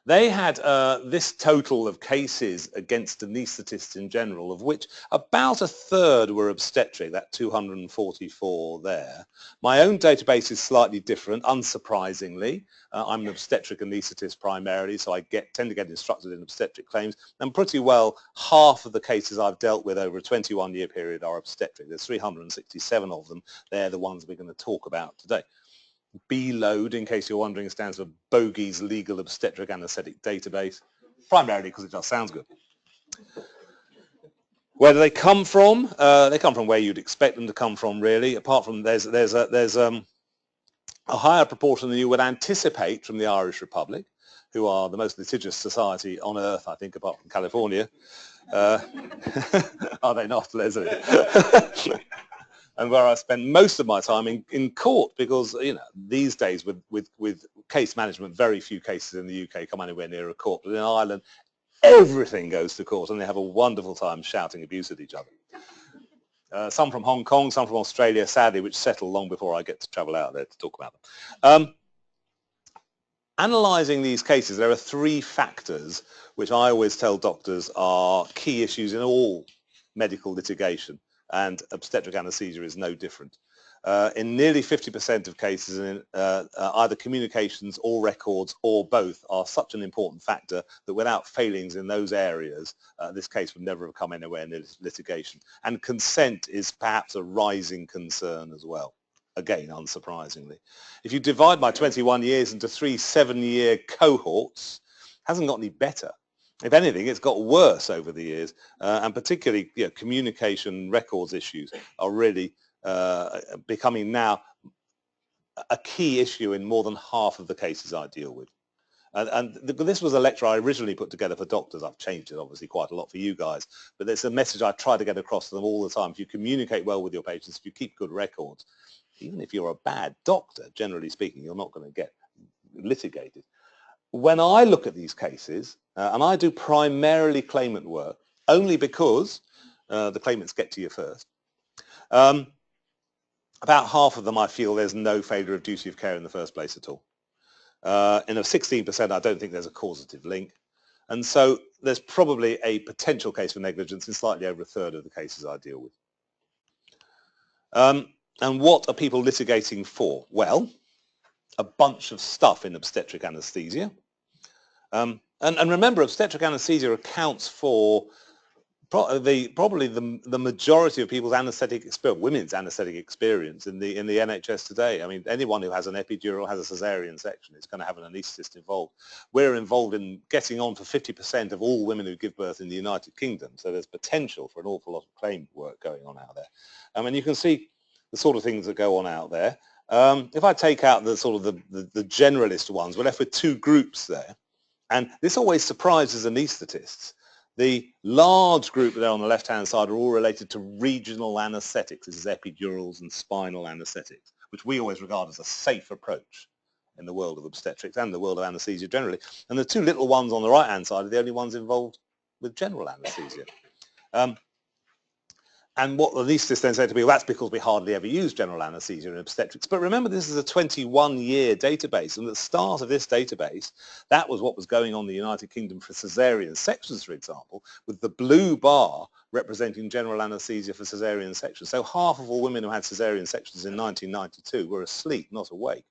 They had this total of cases against anaesthetists in general, of which about a third were obstetric, that 244 there. My own database is slightly different, unsurprisingly. I'm an obstetric anaesthetist primarily, so I tend to get instructed in obstetric claims, and pretty well half of the cases I've dealt with over a 21-year period are obstetric. There's 367 of them. They're the ones we're going to talk about today. BLOAD, in case you're wondering, stands for Bogey's Legal Obstetric Anaesthetic Database, primarily because it just sounds good. Where do they come from? They come from where you'd expect them to come from, really, apart from there's a higher proportion than you would anticipate from the Irish Republic, who are the most litigious society on earth, I think, apart from California. Are they not, Leslie? And where I spend most of my time in court, because these days with case management, very few cases in the UK come anywhere near a court. But in Ireland, everything goes to court, and they have a wonderful time shouting abuse at each other. Some from Hong Kong, some from Australia, sadly, which settle long before I get to travel out there to talk about them. Analysing these cases, there are three factors which I always tell doctors are key issues in all medical litigation. And obstetric anaesthesia is no different. In nearly 50% of cases, either communications or records or both are such an important factor that without failings in those areas, this case would never have come anywhere near litigation. And consent is perhaps a rising concern as well, again, unsurprisingly. If you divide my 21 years into 3 7-year cohorts, it hasn't got any better. If anything, it's got worse over the years, and particularly communication records issues are really becoming now a key issue in more than half of the cases I deal with. And this was a lecture I originally put together for doctors. I've changed it obviously quite a lot for you guys, but it's a message I try to get across to them all the time. If you communicate well with your patients, if you keep good records, even if you're a bad doctor, generally speaking, you're not going to get litigated. When I look at these cases, and I do primarily claimant work, only because the claimants get to you first, about half of them I feel there's no failure of duty of care in the first place at all. In a 16%, I don't think there's a causative link. And so there's probably a potential case for negligence in slightly over a third of the cases I deal with. And what are people litigating for? Well, a bunch of stuff in obstetric anaesthesia. And remember, obstetric anaesthesia accounts for probably the majority of people's anaesthetic experience, women's anaesthetic experience in the NHS today. I mean, anyone who has an epidural has a cesarean section. It's going to have an anaesthetist involved. We're involved in getting on for 50% of all women who give birth in the United Kingdom. So there's potential for an awful lot of claim work going on out there. And you can see the sort of things that go on out there. If I take out the sort of the generalist ones, we're left with two groups there. And this always surprises anaesthetists. The large group there on the left-hand side are all related to regional anaesthetics. This is epidurals and spinal anaesthetics, which we always regard as a safe approach in the world of obstetrics and the world of anaesthesia generally. And the two little ones on the right-hand side are the only ones involved with general anaesthesia. And what the anaesthetists then say to me, well, that's because we hardly ever use general anaesthesia in obstetrics. But remember, this is a 21-year database. And at the start of this database, that was what was going on in the United Kingdom for caesarean sections, for example, with the blue bar representing general anaesthesia for caesarean sections. So half of all women who had caesarean sections in 1992 were asleep, not awake.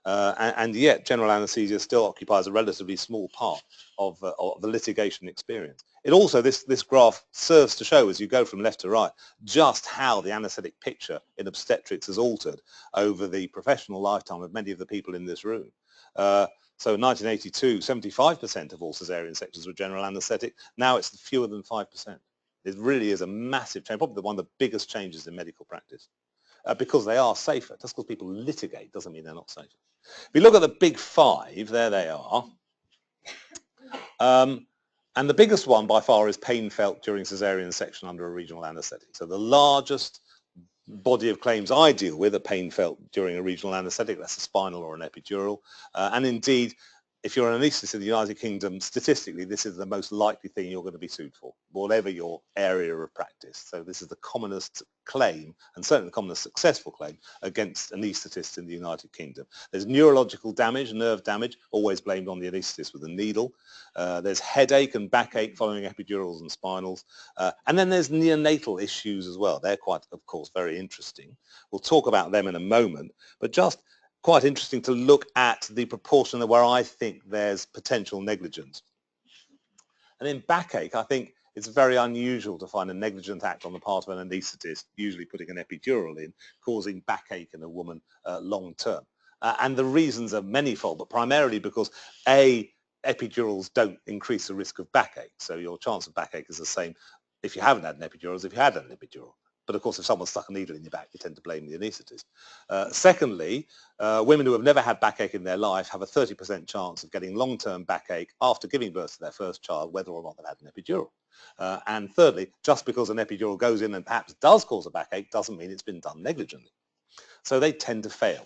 And yet general anaesthesia still occupies a relatively small part of the litigation experience. It also, this graph serves to show, as you go from left to right, just how the anaesthetic picture in obstetrics has altered over the professional lifetime of many of the people in this room. So in 1982, 75% of all caesarean sections were general anaesthetic. Now it's fewer than 5%. It really is a massive change, probably one of the biggest changes in medical practice. Because they are safer. Just because people litigate doesn't mean they're not safer. If you look at the big five, there they are. And the biggest one by far is pain felt during caesarean section under a regional anaesthetic. So the largest body of claims I deal with are pain felt during a regional anaesthetic. That's a spinal or an epidural. And indeed, if you're an anaesthetist in the United Kingdom, statistically, this is the most likely thing you're going to be sued for, whatever your area of practice. So this is the commonest claim, and certainly the commonest successful claim, against anaesthetists in the United Kingdom. There's neurological damage, nerve damage, always blamed on the anaesthetist with a needle. There's headache and backache following epidurals and spinals. And then there's neonatal issues as well. They're quite, of course, very interesting. We'll talk about them in a moment, but just quite interesting to look at the proportion of where I think there's potential negligence. And in backache, I think it's very unusual to find a negligent act on the part of an anaesthetist, usually putting an epidural in, causing backache in a woman long term. And the reasons are manifold, but primarily because epidurals don't increase the risk of backache. So your chance of backache is the same if you haven't had an epidural as if you had an epidural. But of course, if someone stuck a needle in your back, you tend to blame the anaesthetist. Secondly, women who have never had backache in their life have a 30% chance of getting long-term backache after giving birth to their first child, whether or not they've had an epidural. And thirdly, just because an epidural goes in and perhaps does cause a backache doesn't mean it's been done negligently. So they tend to fail.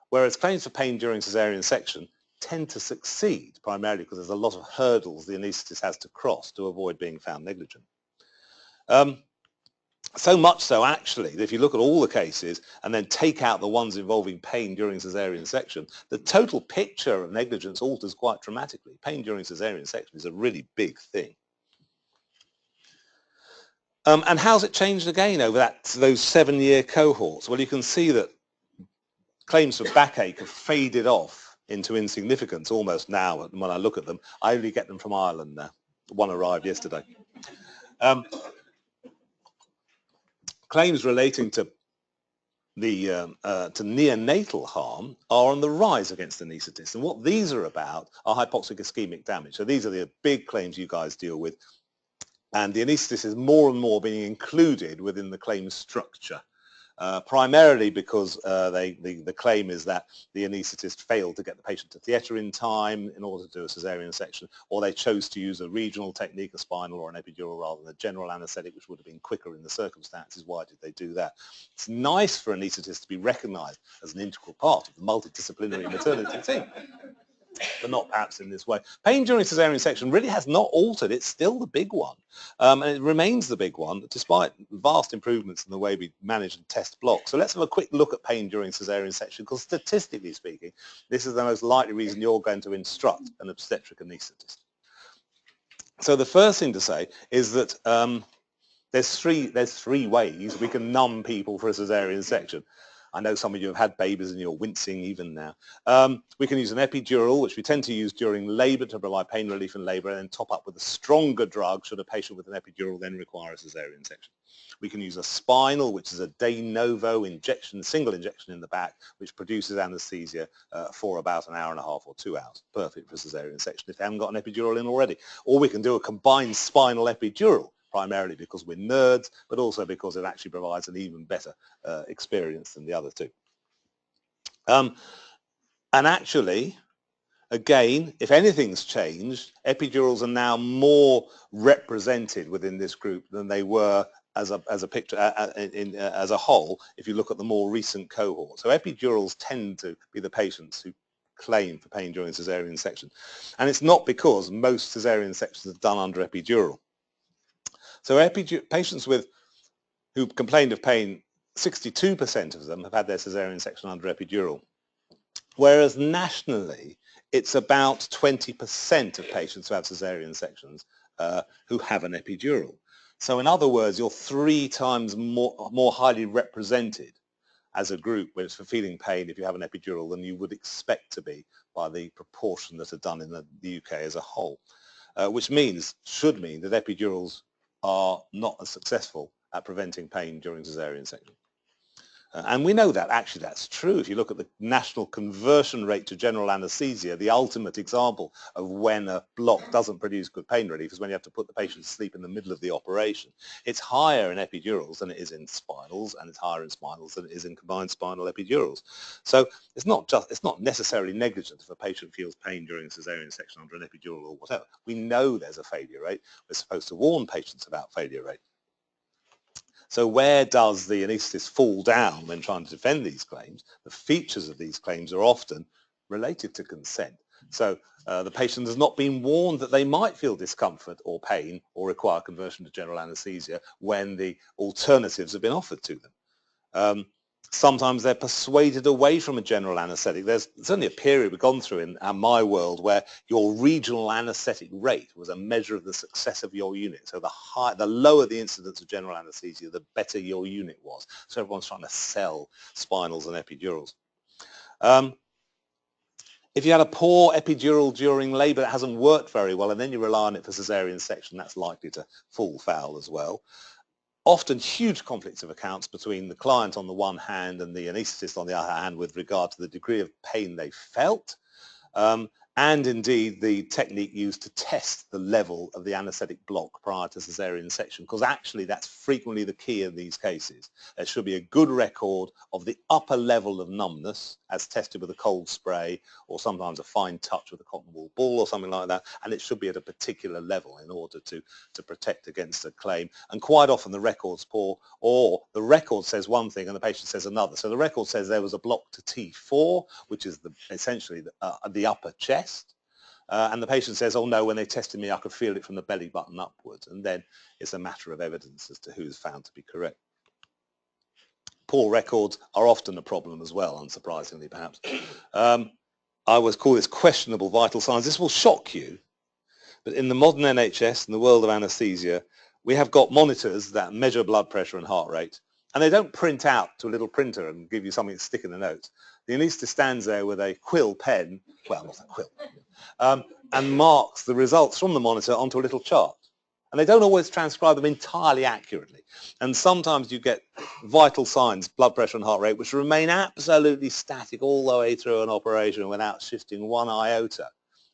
Whereas claims for pain during caesarean section tend to succeed, primarily because there's a lot of hurdles the anaesthetist has to cross to avoid being found negligent. So much so, actually, that if you look at all the cases and then take out the ones involving pain during caesarean section, the total picture of negligence alters quite dramatically. Pain during caesarean section is a really big thing. And how's it changed again over those 7-year cohorts? Well, you can see that claims for backache have faded off into insignificance almost now. When I look at them, I only get them from Ireland now. One arrived yesterday. Claims relating to to neonatal harm are on the rise against anaesthetists. And what these are about are hypoxic ischemic damage. So these are the big claims you guys deal with. And the anaesthetist is more and more being included within the claim structure. Primarily because the claim is that the anaesthetist failed to get the patient to theatre in time in order to do a caesarean section, or they chose to use a regional technique, a spinal or an epidural, rather than a general anaesthetic, which would have been quicker in the circumstances. Why did they do that? It's nice for anaesthetists to be recognised as an integral part of the multidisciplinary maternity team, but not perhaps in this way. Pain during caesarean section really has not altered. It's still the big one. And it remains the big one, despite vast improvements in the way we manage and test blocks. So let's have a quick look at pain during caesarean section, because statistically speaking, this is the most likely reason you're going to instruct an obstetric anaesthetist. So the first thing to say is that there's three ways we can numb people for a caesarean section. I know some of you have had babies and you're wincing even now. We can use an epidural, which we tend to use during labour to provide pain relief in labour, and then top up with a stronger drug should a patient with an epidural then require a caesarean section. We can use a spinal, which is a de novo injection, single injection in the back, which produces anaesthesia for about an hour and a half or 2 hours. Perfect for a caesarean section if they haven't got an epidural in already. Or we can do a combined spinal epidural, primarily because we're nerds, but also because it actually provides an even better experience than the other two. And actually, again, if anything's changed, epidurals are now more represented within this group than they were as a picture as a whole if you look at the more recent cohort. So epidurals tend to be the patients who claim for pain during caesarean section. And it's not because most caesarean sections are done under epidural. So patients who complained of pain, 62% of them have had their caesarean section under epidural. Whereas nationally, it's about 20% of patients who have caesarean sections who have an epidural. So in other words, you're 3 times more highly represented as a group when it's for feeling pain if you have an epidural than you would expect to be by the proportion that are done in the UK as a whole, which should mean that epidurals are not as successful at preventing pain during caesarean section. And we know that actually that's true. If you look at the national conversion rate to general anaesthesia, the ultimate example of when a block doesn't produce good pain relief is when you have to put the patient to sleep in the middle of the operation. It's higher in epidurals than it is in spinals, and it's higher in spinals than it is in combined spinal epidurals. So it's not necessarily negligent if a patient feels pain during a caesarean section under an epidural or whatever. We know there's a failure rate. We're supposed to warn patients about failure rate. So where does the anaesthetist fall down when trying to defend these claims? The features of these claims are often related to consent. So the patient has not been warned that they might feel discomfort or pain or require conversion to general anaesthesia when the alternatives have been offered to them. Sometimes they're persuaded away from a general anaesthetic. There's certainly a period we've gone through in my world where your regional anaesthetic rate was a measure of the success of your unit. So the lower the incidence of general anaesthesia, the better your unit was. So everyone's trying to sell spinals and epidurals. If you had a poor epidural during labour that hasn't worked very well and then you rely on it for caesarean section, that's likely to fall foul as well. Often huge conflicts of accounts between the client on the one hand and the anaesthetist on the other hand with regard to the degree of pain they felt, and indeed the technique used to test the level of the anaesthetic block prior to caesarean section, because actually that's frequently the key in these cases. There should be a good record of the upper level of numbness as tested with a cold spray or sometimes a fine touch with a cotton wool ball or something like that, and it should be at a particular level in order to protect against a claim. And quite often the record's poor, or the record says one thing and the patient says another. So the record says there was a block to T4, which is essentially the upper chest. And the patient says, oh no, when they tested me I could feel it from the belly button upwards, and then it's a matter of evidence as to who's found to be correct. Poor records are often a problem as well, unsurprisingly perhaps. I always call this questionable vital signs. This will shock you, but in the modern NHS, in the world of anaesthesia, we have got monitors that measure blood pressure and heart rate, and they don't print out to a little printer and give you something to stick in the notes. The anaesthetist stands there with a quill pen, well, not a quill, and marks the results from the monitor onto a little chart. And they don't always transcribe them entirely accurately. And sometimes you get vital signs, blood pressure and heart rate, which remain absolutely static all the way through an operation without shifting one iota,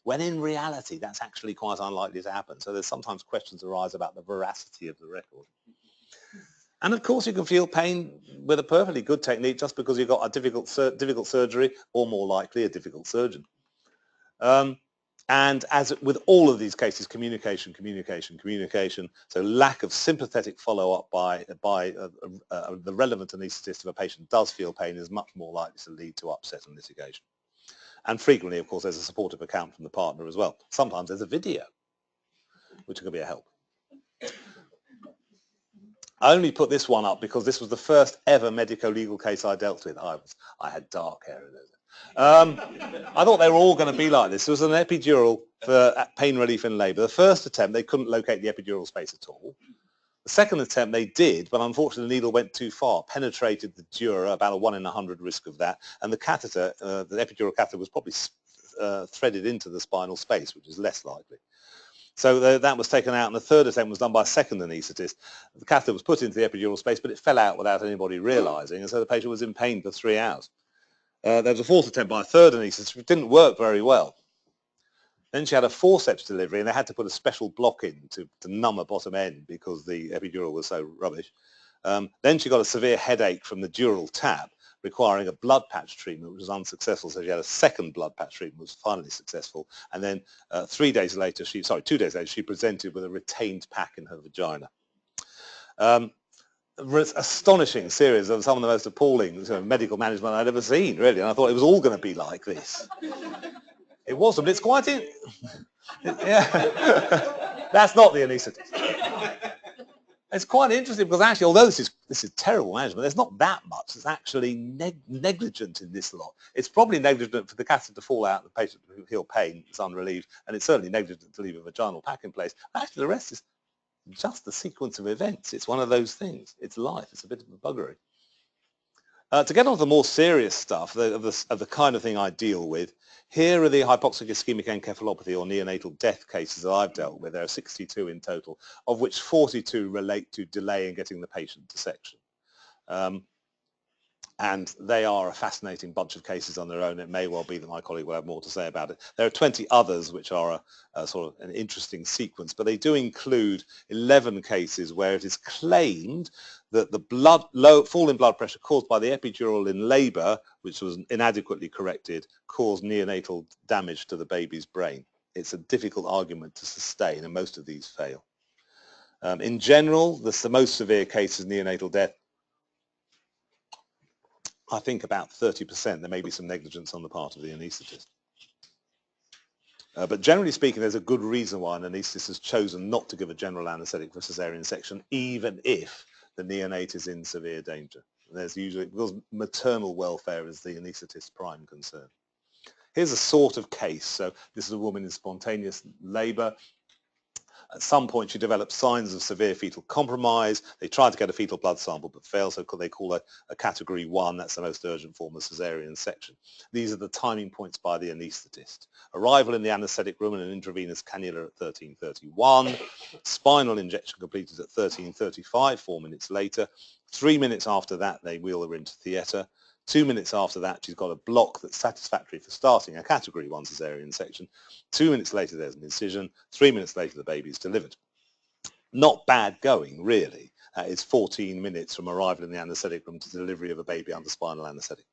when in reality that's actually quite unlikely to happen. So there's sometimes questions arise about the veracity of the record. And of course you can feel pain with a perfectly good technique just because you've got a difficult surgery, or more likely a difficult surgeon. And as with all of these cases, communication. So lack of sympathetic follow-up by the relevant anaesthetist if a patient does feel pain is much more likely to lead to upset and litigation. And frequently, of course, there's a supportive account from the partner as well. Sometimes there's a video, which can be a help. I only put this one up because this was the first ever medico-legal case I dealt with. I had dark hair in those. I thought they were all going to be like this. There was an epidural for pain relief in labour. The first attempt, they couldn't locate the epidural space at all. The second attempt, they did, but unfortunately the needle went too far, penetrated the dura, about a 1 in 100 risk of that, and the catheter, the epidural catheter, was probably threaded into the spinal space, which is less likely. So that was taken out, and the third attempt was done by a second anaesthetist. The catheter was put into the epidural space, but it fell out without anybody realising, and so the patient was in pain for 3 hours. There was a fourth attempt by a third anaesthetist, which didn't work very well. Then she had a forceps delivery, and they had to put a special block in to numb her bottom end because the epidural was so rubbish. Then she got a severe headache from the dural tap, requiring a blood patch treatment, which was unsuccessful. So she had a second blood patch treatment, which was finally successful. And then 2 days later, she presented with a retained pack in her vagina. Astonishing series of some of the most appalling medical management I'd ever seen, really. And I thought it was all going to be like this. It wasn't, but it's quite... Yeah. That's not the anaesthetist. It's quite interesting because actually, although this is terrible management, there's not that much that's actually negligent in this lot. It's probably negligent for the catheter to fall out and the patient to feel pain that's unrelieved, and it's certainly negligent to leave a vaginal pack in place. Actually, the rest is just the sequence of events. It's one of those things. It's life. It's a bit of a buggery. To get on to the more serious stuff of the kind of thing I deal with, here are the hypoxic ischemic encephalopathy or neonatal death cases that I've dealt with. There are 62 in total, of which 42 relate to delay in getting the patient to section. And they are a fascinating bunch of cases on their own. It may well be that my colleague will have more to say about it. There are 20 others which are a sort of an interesting sequence, but they do include 11 cases where it is claimed that the fall in blood pressure caused by the epidural in labour, which was inadequately corrected, caused neonatal damage to the baby's brain. It's a difficult argument to sustain, and most of these fail. In general, the most severe case is neonatal death. I think about 30%. There may be some negligence on the part of the anaesthetist. But generally speaking, there's a good reason why an anaesthetist has chosen not to give a general anaesthetic for caesarean section, even if the neonate is in severe danger. There's usually, because maternal welfare is the anaesthetist's prime concern. Here's a sort of case. So this is a woman in spontaneous labour. At some point, she developed signs of severe fetal compromise. They tried to get a fetal blood sample but failed, so they call it a category 1. That's the most urgent form of caesarean section. These are the timing points by the anaesthetist. Arrival in the anaesthetic room and an intravenous cannula at 13:31. Spinal injection completed at 13:35, 4 minutes later. 3 minutes after that, they wheel her into theatre. 2 minutes after that, she's got a block that's satisfactory for starting a category 1 caesarean section. 2 minutes later, there's an incision. 3 minutes later, the baby is delivered. Not bad going, really. That is 14 minutes from arrival in the anaesthetic room to delivery of a baby under spinal anaesthetic.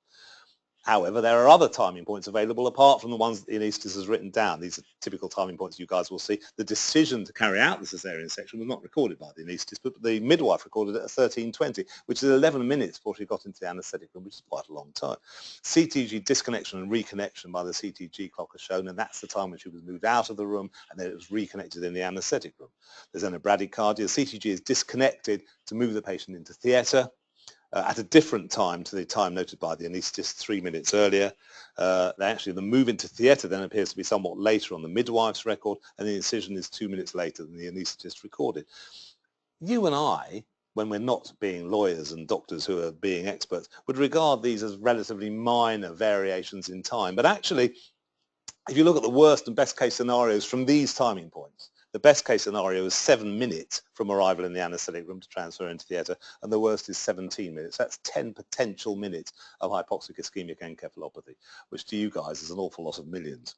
However, there are other timing points available apart from the ones that the anaesthetist has written down. These are typical timing points you guys will see. The decision to carry out the caesarean section was not recorded by the anaesthetist, but the midwife recorded it at 13:20, which is 11 minutes before she got into the anaesthetic room, which is quite a long time. CTG disconnection and reconnection by the CTG clock are shown, and that's the time when she was moved out of the room and then it was reconnected in the anaesthetic room. There's then a bradycardia. CTG is disconnected to move the patient into theatre. At a different time to the time noted by the anaesthetist 3 minutes earlier. The move into theatre then appears to be somewhat later on the midwife's record, and the incision is 2 minutes later than the anaesthetist recorded. You and I, when we're not being lawyers and doctors who are being experts, would regard these as relatively minor variations in time. But actually, if you look at the worst and best case scenarios from these timing points, the best case scenario is 7 minutes from arrival in the anaesthetic room to transfer into theatre, and the worst is 17 minutes. That's 10 potential minutes of hypoxic ischemic encephalopathy, which to you guys is an awful lot of millions.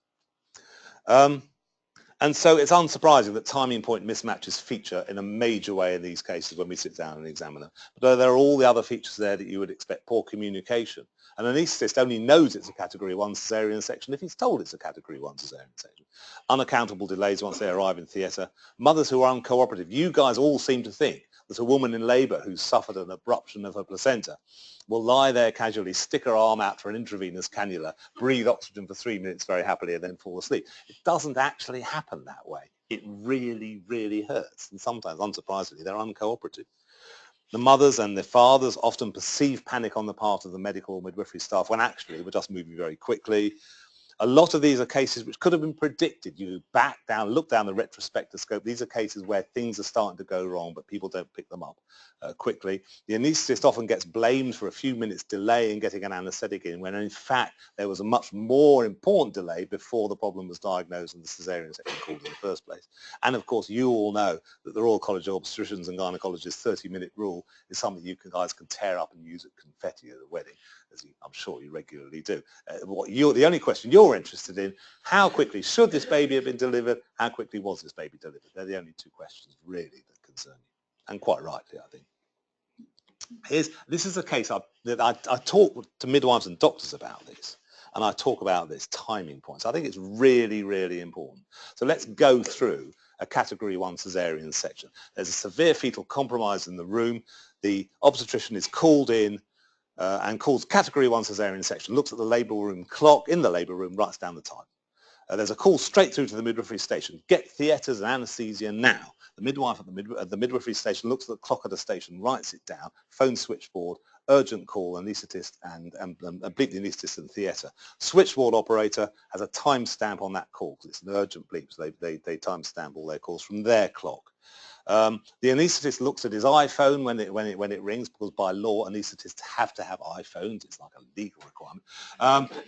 And so it's unsurprising that timing point mismatches feature in a major way in these cases when we sit down and examine them. But there are all the other features there that you would expect. Poor communication. An anaesthetist only knows it's a category 1 caesarean section if he's told it's a category 1 caesarean section. Unaccountable delays once they arrive in theatre. Mothers who are uncooperative. You guys all seem to think that a woman in labour who's suffered an abruption of her placenta will lie there casually, stick her arm out for an intravenous cannula, breathe oxygen for 3 minutes very happily and then fall asleep. It doesn't actually happen that way. It really, really hurts. And sometimes, unsurprisingly, they're uncooperative. The mothers and the fathers often perceive panic on the part of the medical or midwifery staff when actually we're just moving very quickly. A lot of these are cases which could have been predicted. You back down, look down the retrospectoscope. These are cases where things are starting to go wrong, but people don't pick them up quickly. The anaesthetist often gets blamed for a few minutes delay in getting an anaesthetic in, when in fact there was a much more important delay before the problem was diagnosed and the caesarean section called in the first place. And of course, you all know that the Royal College of Obstetricians and Gynecologists 30-minute rule is something you guys can tear up and use at confetti at a wedding, as I'm sure you regularly do. The only question you're interested in, how quickly should this baby have been delivered? How quickly was this baby delivered? They're the only two questions really that concern you, and quite rightly, I think. This is a case that I talk to midwives and doctors about this, and I talk about this timing points. I think it's really, really important. So let's go through a category 1 caesarean section. There's a severe fetal compromise in the room. The obstetrician is called in and calls category 1 caesarean section, looks at the labour room clock in the labour room, writes down the time. There's a call straight through to the midwifery station. Get theatres and anaesthesia now. The midwife at the midwifery station looks at the clock at the station, writes it down, phone switchboard, urgent call, anaesthetist and bleep the anaesthetist in theatre. Switchboard operator has a timestamp on that call because it's an urgent bleep, so they timestamp all their calls from their clock. The anaesthetist looks at his iPhone when it rings, because by law anaesthetists have to have iPhones. It's like a legal requirement,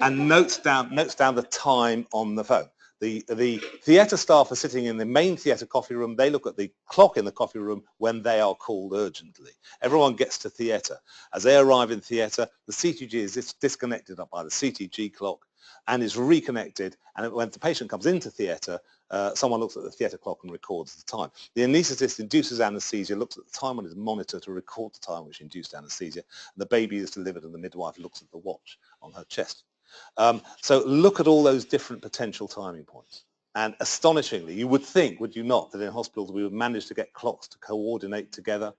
and notes down the time on the phone. The theatre staff are sitting in the main theatre coffee room. They look at the clock in the coffee room when they are called urgently. Everyone gets to theatre. As they arrive in theatre, the CTG is disconnected up by the CTG clock and is reconnected. And when the patient comes into theatre, someone looks at the theatre clock and records the time. The anaesthetist induces anaesthesia, looks at the time on his monitor to record the time which induced anaesthesia. And the baby is delivered and the midwife looks at the watch on her chest. So look at all those different potential timing points. And astonishingly, you would think, would you not, that in hospitals we would manage to get clocks to coordinate together.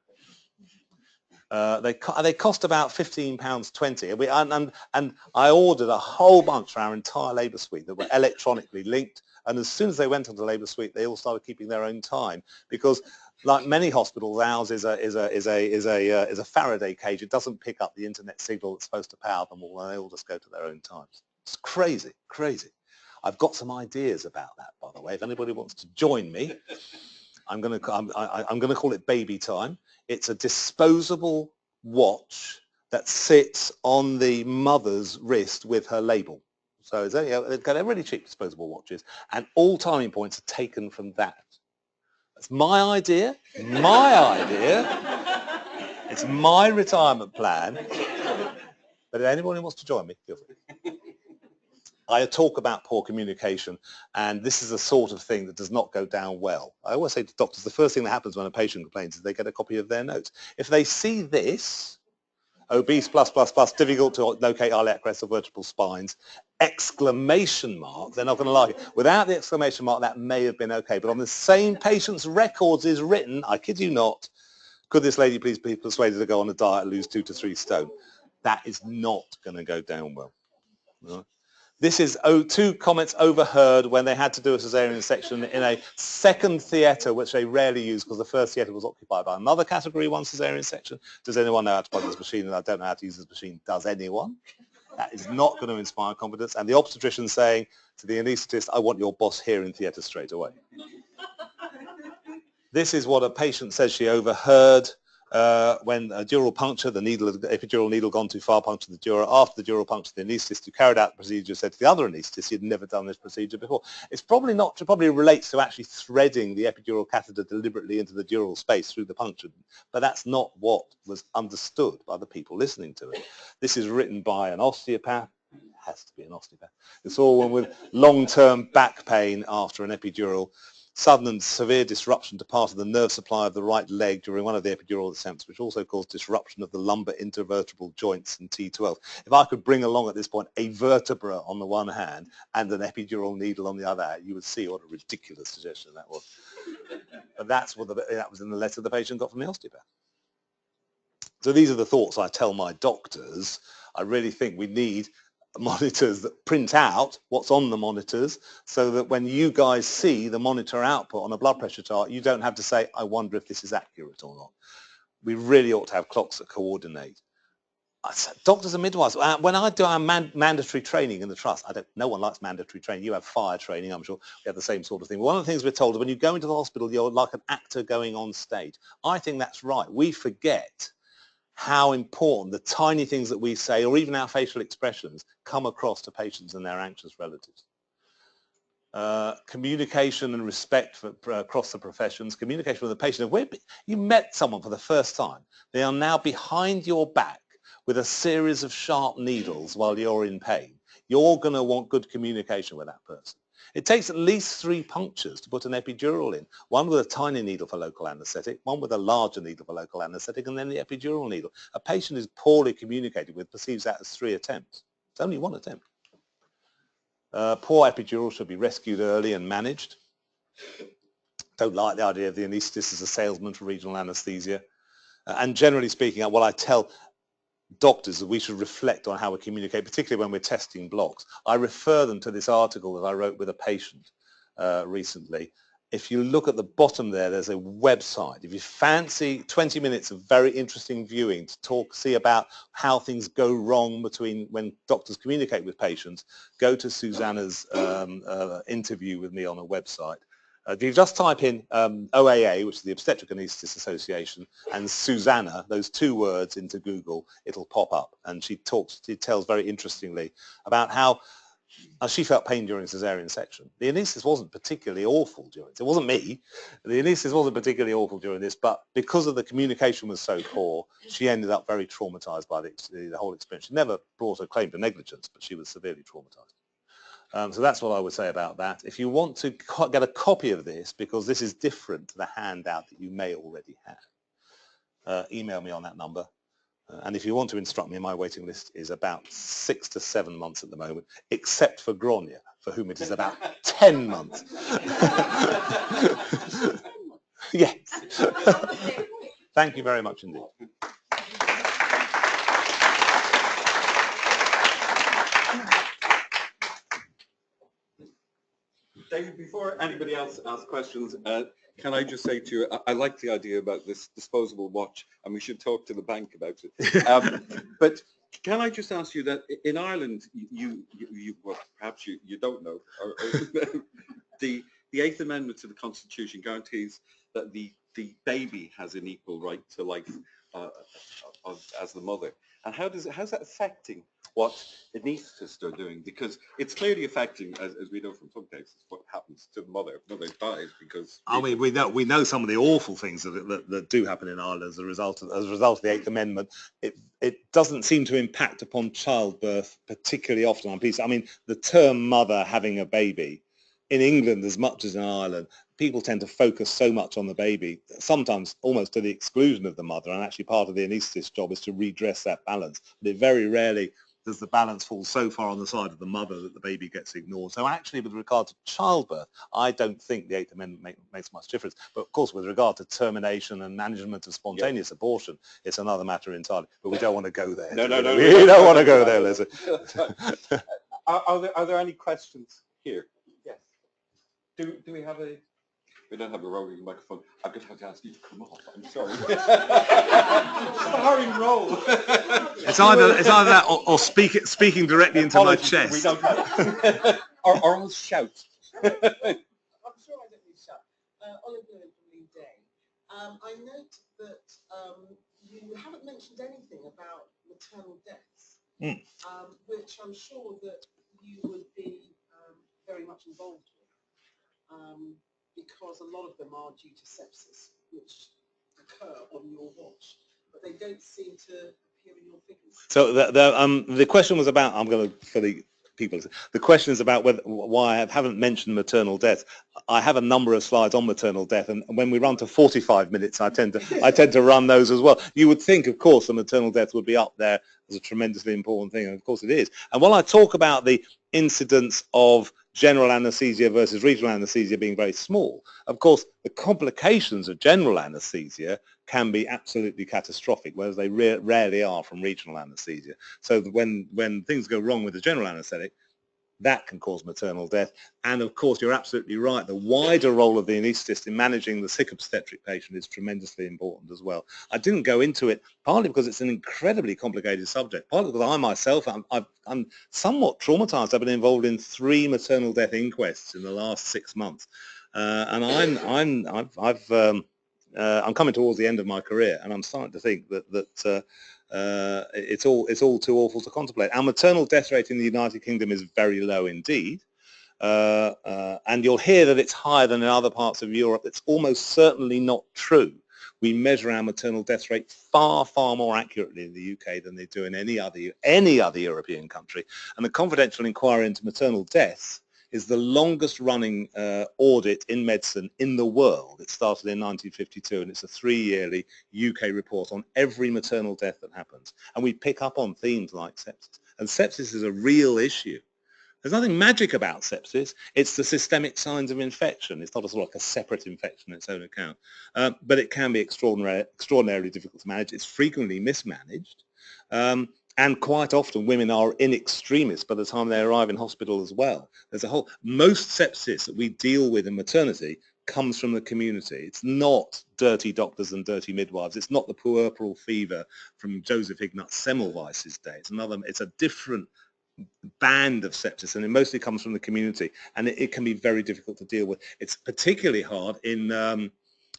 They cost about £15.20, and I ordered a whole bunch for our entire labour suite that were electronically linked, And as soon as they went onto labour suite, they all started keeping their own time, because like many hospitals, ours is a Faraday cage. It doesn't pick up the internet signal that's supposed to power them all, and they all just go to their own times. It's crazy, crazy. I've got some ideas about that, by the way. If anybody wants to join me, I'm going to call it baby time. It's a disposable watch that sits on the mother's wrist with her label. So it's, they're really cheap disposable watches, and all timing points are taken from that. That's my idea. My idea. It's my retirement plan. But if anybody wants to join me, feel free. I talk about poor communication, and this is the sort of thing that does not go down well. I always say to doctors, the first thing that happens when a patient complains is they get a copy of their notes. If they see this, obese plus, difficult to locate iliac crests or vertebral spines, exclamation mark, they're not going to like it. Without the exclamation mark, that may have been okay. But on the same patient's records is written, I kid you not, could this lady please be persuaded to go on a diet and lose 2 to 3 stone? That is not going to go down well. No? This is 2 comments overheard when they had to do a cesarean section in a second theatre, which they rarely use because the first theatre was occupied by another category 1 cesarean section. Does anyone know how to plug this machine? And I don't know how to use this machine. Does anyone? That is not going to inspire confidence. And the obstetrician saying to the anaesthetist, I want your boss here in theatre straight away. This is what a patient says she overheard when a dural puncture, the epidural needle gone too far, punctured the dura. After the dural puncture, the anaesthetist who carried out the procedure said to the other anaesthetist he had never done this procedure before. It's probably not, it probably relates to actually threading the epidural catheter deliberately into the dural space through the puncture, but that's not what was understood by the people listening to it. This is written by an osteopath. It has to be an osteopath. It's all one with long-term back pain after an epidural. Sudden and severe disruption to part of the nerve supply of the right leg during one of the epidural attempts, which also caused disruption of the lumbar intervertebral joints and T12. If I could bring along at this point a vertebra on the one hand and an epidural needle on the other hand, you would see what a ridiculous suggestion that was. But that's what that was in the letter the patient got from the osteopath. So these are the thoughts I tell my doctors. I really think we need monitors that print out what's on the monitors so that when you guys see the monitor output on a blood pressure chart, you don't have to say, I wonder if this is accurate or not. We really ought to have clocks that coordinate. Doctors and midwives, when I do our mandatory training in the trust, no one likes mandatory training. You have fire training, I'm sure we have the same sort of thing. One of the things we're told is when you go into the hospital, you're like an actor going on stage. I think that's right. We forget how important the tiny things that we say, or even our facial expressions, come across to patients and their anxious relatives. Communication and respect across the professions, communication with the patient. If you met someone for the first time, they are now behind your back with a series of sharp needles while you're in pain. You're going to want good communication with that person. It takes at least 3 punctures to put an epidural in, one with a tiny needle for local anaesthetic, one with a larger needle for local anaesthetic, and then the epidural needle. A patient who's poorly communicated with perceives that as 3 attempts. It's only 1 attempt. Poor epidural should be rescued early and managed. Don't like the idea of the anaesthetist as a salesman for regional anaesthesia. And generally speaking, what I tell doctors that we should reflect on how we communicate, particularly when we're testing blocks. I refer them to this article that I wrote with a patient recently. If you look at the bottom there, there's a website. If you fancy 20 minutes of very interesting viewing to see about how things go wrong between when doctors communicate with patients, go to Susanna's interview with me on a website. If you just type in OAA, which is the Obstetric Anaesthetists Association, and Susanna, those 2 words, into Google, it'll pop up. And she tells very interestingly about how she felt pain during cesarean section. The anaesthetist wasn't particularly awful during this. It wasn't me. The anaesthetist wasn't particularly awful during this, but because of the communication was so poor, she ended up very traumatized by the whole experience. She never brought a claim to negligence, but she was severely traumatized. So that's what I would say about that. If you want to get a copy of this, because this is different to the handout that you may already have, email me on that number. And if you want to instruct me, my waiting list is about 6 to 7 months at the moment, except for Grania, for whom it is about 10 months. Yes. Thank you very much indeed. Thank Before anybody else asks questions, can I just say to you, I like the idea about this disposable watch, and we should talk to the bank about it. But can I just ask you that in Ireland, well, perhaps you don't know, the Eighth Amendment to the Constitution guarantees that the baby has an equal right to life as the mother. And how's that affecting what anaesthetists are doing? Because it's clearly affecting, as we know from some cases, what happens to the mother if mother dies. Because I mean, we know some of the awful things that do happen in Ireland as a result of the Eighth Amendment. It doesn't seem to impact upon childbirth particularly often on people. I mean, the term mother having a baby in England as much as in Ireland, people tend to focus so much on the baby, sometimes almost to the exclusion of the mother, and actually part of the anaesthetist's job is to redress that balance. But it very rarely does the balance fall so far on the side of the mother that the baby gets ignored. So actually, with regard to childbirth, I don't think the Eighth Amendment makes much difference. But of course, with regard to termination and management of spontaneous abortion, it's another matter entirely. But we don't want to go there. No. We don't want to go there, Leslie. Are there any questions here? Yes. Do we have a... We don't have a roving microphone. I'm going to have to ask you to come off. I'm sorry. Starring role. It's either that or speaking directly into my chest. We don't. or else shout. I'm sure I don't need to shout. Olive Lewin from Lead Day. I note that you haven't mentioned anything about maternal deaths, which I'm sure that you would be very much involved with. Because a lot of them are due to sepsis, which occur on your watch, but they don't seem to appear in your figures. So the question was about, I'm going to, for the people, the question is about why I haven't mentioned maternal death. I have a number of slides on maternal death, and when we run to 45 minutes, I tend to run those as well. You would think, of course, the maternal death would be up there as a tremendously important thing, and of course it is. And while I talk about the incidence of general anaesthesia versus regional anaesthesia being very small, of course, the complications of general anaesthesia can be absolutely catastrophic, whereas they rarely are from regional anaesthesia. So when things go wrong with the general anaesthetic, that can cause maternal death. And of course, you're absolutely right. The wider role of the anaesthetist in managing the sick obstetric patient is tremendously important as well. I didn't go into it partly because it's an incredibly complicated subject, partly because I myself, I'm somewhat traumatized. I've been involved in 3 maternal death inquests in the last 6 months. And I'm coming towards the end of my career, and I'm starting to think that it's all too awful to contemplate. Our maternal death rate in the United Kingdom is very low indeed, and you'll hear that it's higher than in other parts of Europe. It's almost certainly not true. We measure our maternal death rate far more accurately in the UK than they do in any other European country. And the confidential inquiry into maternal deaths is the longest running audit in medicine in the world. It started in 1952, and it's a 3-yearly UK report on every maternal death that happens. And we pick up on themes like sepsis. And sepsis is a real issue. There's nothing magic about sepsis. It's the systemic signs of infection. It's not a sort of like a separate infection on its own account. But it can be extraordinarily difficult to manage. It's frequently mismanaged. And quite often women are in extremis by the time they arrive in hospital as well. Most sepsis that we deal with in maternity comes from the community. It's not dirty doctors and dirty midwives. It's not the puerperal fever from Joseph Ignaz Semmelweis's day. It's a different band of sepsis, and it mostly comes from the community, and it can be very difficult to deal with. It's particularly hard in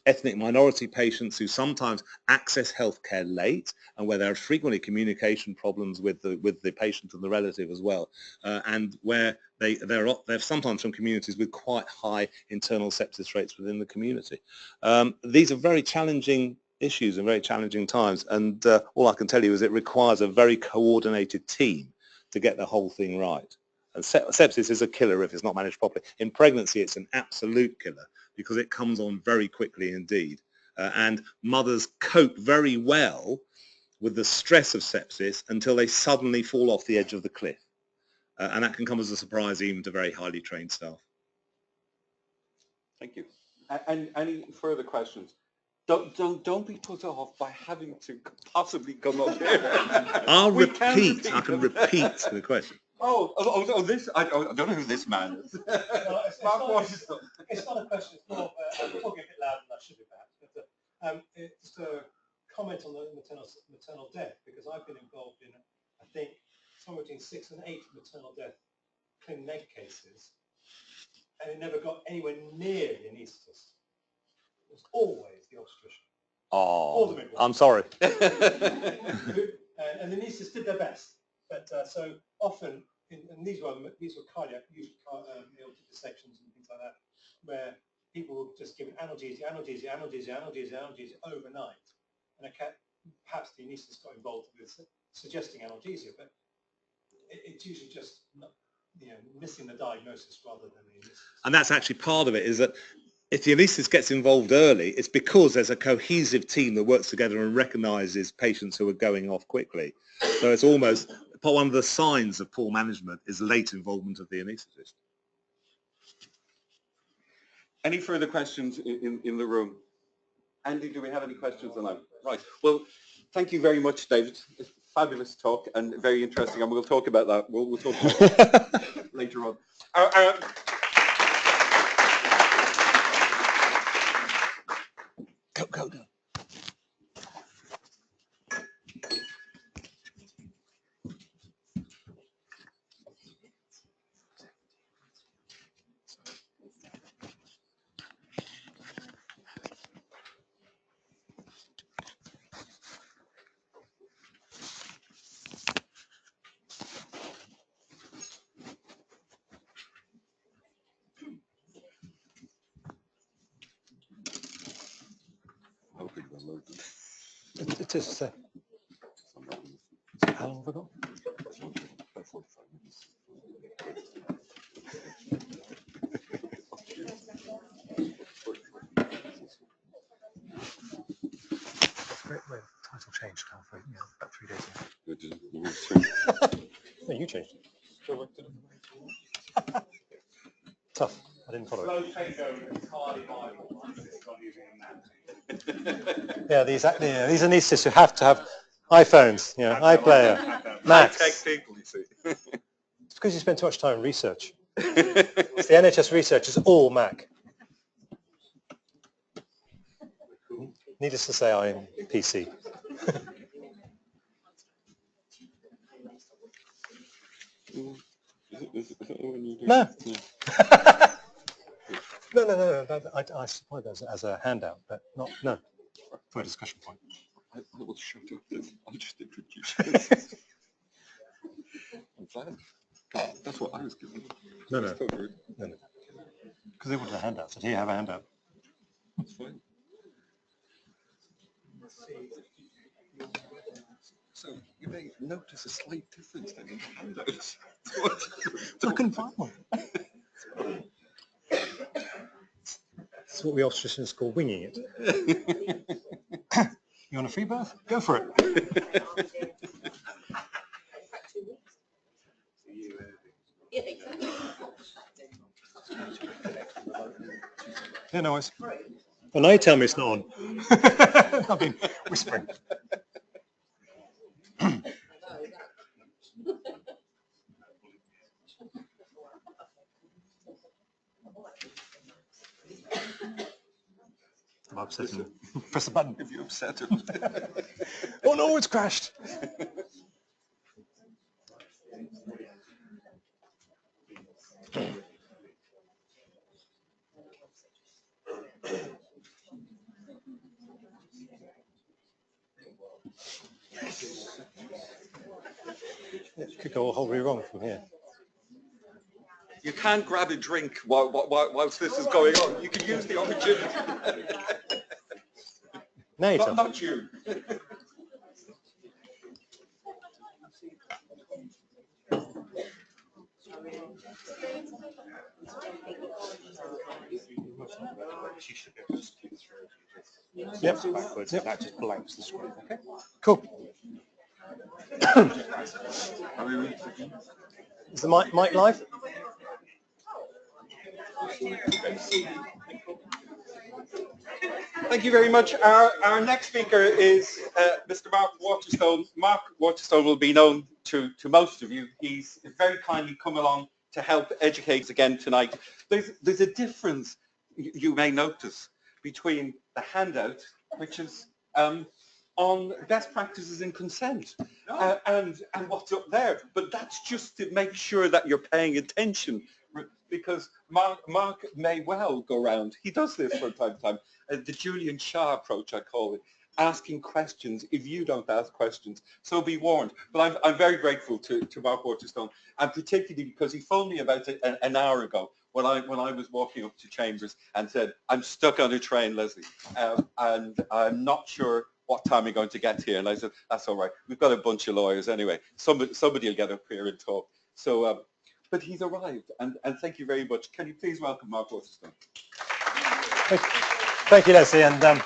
ethnic minority patients who sometimes access healthcare late, and where there are frequently communication problems with the patient and the relative as well, and where they're sometimes from communities with quite high internal sepsis rates within the community. These are very challenging issues and very challenging times, and all I can tell you is it requires a very coordinated team to get the whole thing right. And sepsis is a killer if it's not managed properly. In pregnancy, it's an absolute killer because it comes on very quickly indeed. And mothers cope very well with the stress of sepsis until they suddenly fall off the edge of the cliff. And that can come as a surprise even to very highly trained staff. Thank you. And any further questions? Don't be put off by having to possibly come up here. I can repeat the question. Oh, this, I don't know who this man is. Well, Mark Waterstone. It's not a question, it's more, I'm talking a bit louder than I should be perhaps, but just a comment on the maternal death, because I've been involved in, I think, somewhere between 6 and 8 maternal death clin neg cases, and it never got anywhere near the anaesthetist. It was always the obstetrician. Oh, I'm sorry. And the anaesthetists did their best, but so often, and these were cardiac, usually aortic dissections and things like that, where people were just given analgesia overnight, and perhaps the anaesthetist got involved with suggesting analgesia, but it's usually just missing the diagnosis rather than the anaesthetist. And that's actually part of it, is that if the anaesthetist gets involved early, it's because there's a cohesive team that works together and recognises patients who are going off quickly. So it's almost one of the signs of poor management is late involvement of the anaesthetist. Any further questions in the room? Andy, do we have any questions on that? Right. Well, thank you very much, David. Fabulous talk and very interesting, and we'll talk about that. We'll talk about that later on. Go. It is. How long have I got? Title changed halfway, about 3 days ago. No, you changed it. Tough. I didn't follow it. Yeah, these anaesthetists who have to have iPhones, iPlayer, Macs. High-tech people, you see. It's because you spend too much time in research. The NHS research is all Mac. Needless to say, I am PC. No. No. I suppose that as a handout, but no. For a discussion point. I will shut up this. I'll just introduce you. I'm glad. That's what I was given. No. Because they wanted a handout. So here you have a handout. That's fine. So you may notice a slight difference then in the handouts. I couldn't find one. That's what we obstetricians call winging it. You want a free birth? Go for it. Yeah, no worries. Well, now you tell me it's not on. I've been whispering. I'm upsetting him. Press the button. If you upset him. Oh no, it's crashed. It could go horribly wrong from here. You can't grab a drink whilst this is going on. You can use the opportunity. No, you don't. Not you. Yep. That just blanks the screen. Okay. Cool. Is the mic live? Thank you very much. Our next speaker is Mr. Mark Waterstone. Mark Waterstone will be known to most of you. He's very kindly come along to help educate again tonight. There's a difference you may notice between the handout, which is on best practices in consent, and what's up there. But that's just to make sure that you're paying attention, because Mark may well go around. He does this from time to time. The Julian Shaw approach, I call it, asking questions if you don't ask questions. So be warned. But I'm very grateful to Mark Waterstone, and particularly because he phoned me about an hour ago when I was walking up to Chambers and said, I'm stuck on a train, Leslie, and I'm not sure what time you're going to get here. And I said, that's all right. We've got a bunch of lawyers anyway. Somebody will get up here and talk. So, but he's arrived, and thank you very much. Can you please welcome Mark Waterstone? Thank you, Leslie, and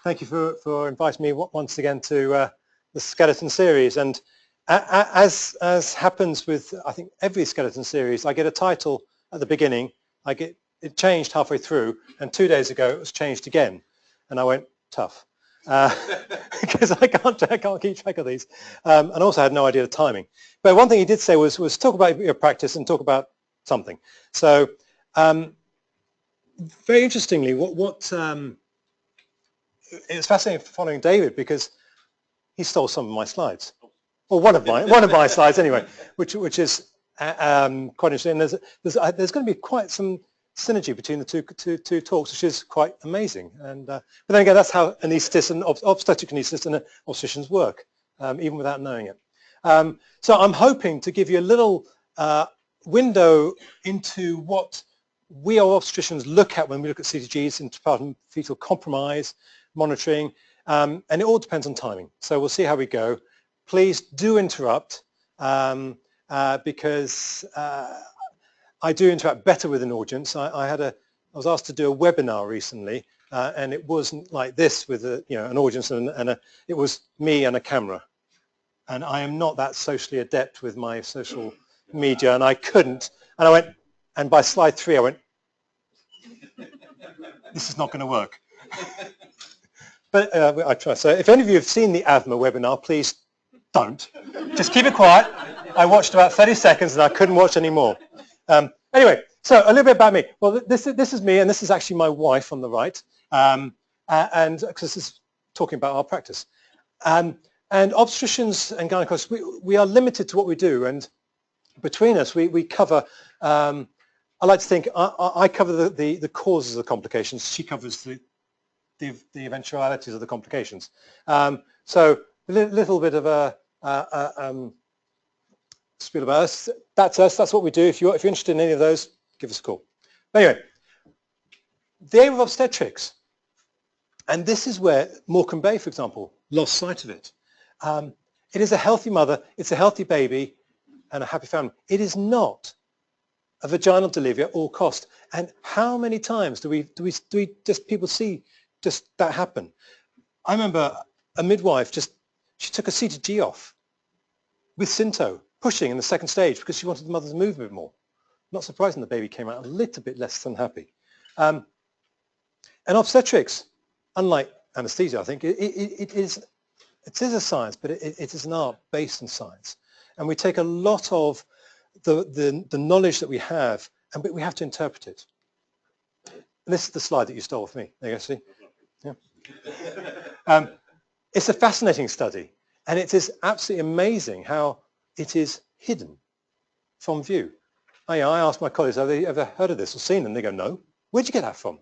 thank you for inviting me once again to the skeleton series. And as happens with, I think, every skeleton series, I get a title at the beginning. It changed halfway through, and 2 days ago it was changed again, and I went tough. Because I can't keep track of these, and also I had no idea the timing. But one thing he did say was talk about your practice and talk about something. So very interestingly, it's fascinating following David, because he stole some of my slides, or one of my slides anyway, which is quite interesting. And there's going to be quite some synergy between the two talks, which is quite amazing. And but then again, that's how anaesthetists and obstetric anaesthetists and obstetricians work, even without knowing it. So I'm hoping to give you a little window into what we obstetricians look at when we look at CTGs, intrapartum fetal compromise monitoring, and it all depends on timing. So we'll see how we go. Please do interrupt, because I do interact better with an audience. I was asked to do a webinar recently, and it wasn't like this with an audience and it was me and a camera, and I am not that socially adept with my social media, and I couldn't. And I went, and by slide 3, I went, this is not going to work. But I try. So if any of you have seen the AVMA webinar, please don't. Just keep it quiet. I watched about 30 seconds and I couldn't watch any more. Anyway, so a little bit about me. Well, this is me, and this is actually my wife on the right, and because this is talking about our practice. And obstetricians and gynecologists, we are limited to what we do, and between us, we cover. I like to think I cover the causes of the complications. She covers the eventualities of the complications. So a little bit of a spiel about us. That's us. That's what we do. If you're interested in any of those, give us a call. Anyway, the aim of obstetrics, and this is where Morecambe Bay, for example, lost sight of it. It is a healthy mother. It's a healthy baby and a happy family. It is not a vaginal delivery at all cost. And how many times do we just people see just that happen? I remember a midwife she took a CTG off with Synto, pushing in the second stage because she wanted the mother to move a bit more. Not surprising the baby came out a little bit less than happy. And obstetrics, unlike anaesthesia, I think, it is a science, but it is an art based on science. And we take a lot of the knowledge that we have, but we have to interpret it. And this is the slide that you stole with me. There you go, see? Yeah. It's a fascinating study, and it is absolutely amazing how it is hidden from view. I asked my colleagues, have they ever heard of this or seen them? They go, no. Where'd you get that from?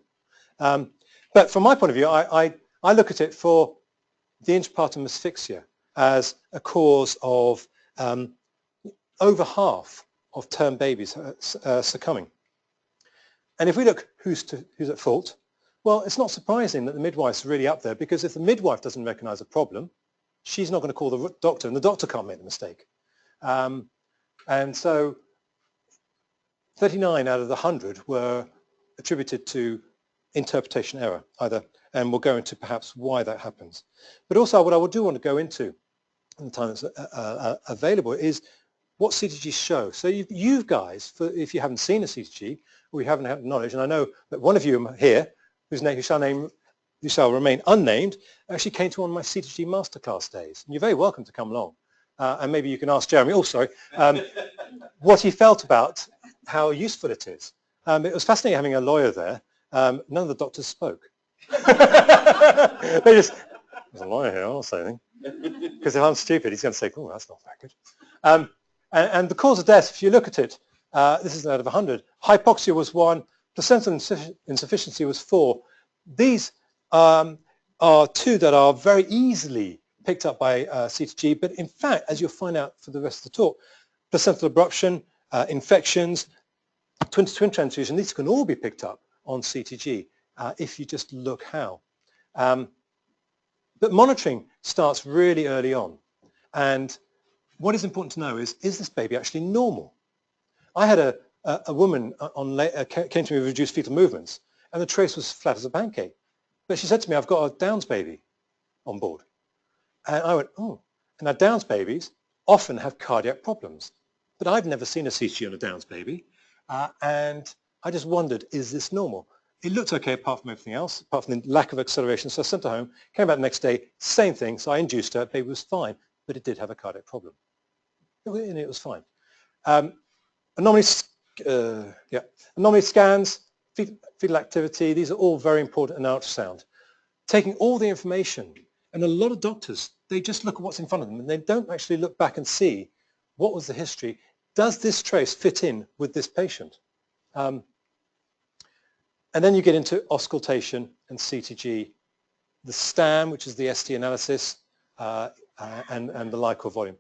But from my point of view, I look at it for the intrapartum asphyxia as a cause of over half of term babies succumbing. And if we look who's at fault, well, it's not surprising that the midwife's really up there, because if the midwife doesn't recognize a problem, she's not going to call the doctor, and the doctor can't make the mistake. And so 39 out of the 100 were attributed to interpretation error, and we'll go into perhaps why that happens. But also what I do want to go into in the time that's available is what CTGs show. So you guys, if you haven't seen a CTG, or you haven't had knowledge, and I know that one of you here, who shall remain unnamed, actually came to one of my CTG masterclass days. And you're very welcome to come along. and maybe you can ask Jeremy also, what he felt about how useful it is. It was fascinating having a lawyer there. None of the doctors spoke. They just, there's a lawyer here, I'll say anything. Because if I'm stupid, he's going to say, oh, that's not very good. And the cause of death, if you look at it, this is out of 100. Hypoxia was 1, placental insufficiency was 4. These are 2 that are very easily picked up by CTG, but in fact, as you'll find out for the rest of the talk, placental abruption, infections, twin-to-twin transfusion, these can all be picked up on CTG if you just look how. But monitoring starts really early on. And what is important to know is this baby actually normal? I had a woman came to me with reduced fetal movements, and the trace was flat as a pancake. But she said to me, I've got a Downs baby on board. And I went, oh. And now Downs babies often have cardiac problems. But I've never seen a CTG on a Downs baby. And I just wondered, is this normal? It looked okay apart from everything else, apart from the lack of acceleration. So I sent her home, came back the next day, same thing. So I induced her, baby was fine, but it did have a cardiac problem. And it was fine. Anomaly scans, fetal activity, these are all very important in ultrasound. Taking all the information, and a lot of doctors, they just look at what's in front of them and they don't actually look back and see what was the history. Does this trace fit in with this patient? And then you get into auscultation and CTG, the STAM, which is the ST analysis, and the LICOR volume.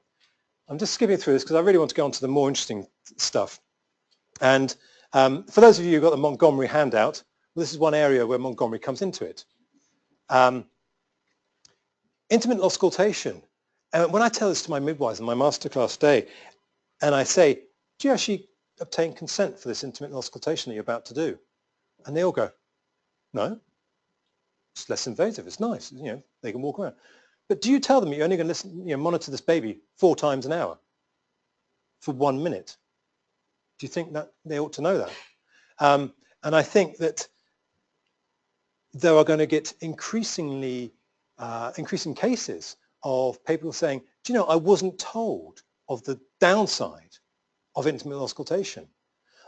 I'm just skipping through this because I really want to go on to the more interesting stuff. And for those of you who got the Montgomery handout, well, this is one area where Montgomery comes into it. Intermittent auscultation. And when I tell this to my midwives on my masterclass day, and I say, do you actually obtain consent for this intermittent auscultation that you're about to do? And they all go, no, it's less invasive, it's nice, you know, they can walk around. But do you tell them you're only going to listen, you know, monitor this baby 4 times an hour for 1 minute? Do you think that they ought to know that? And I think that there are going to get increasing cases of people saying, do you know, I wasn't told of the downside of intermittent auscultation.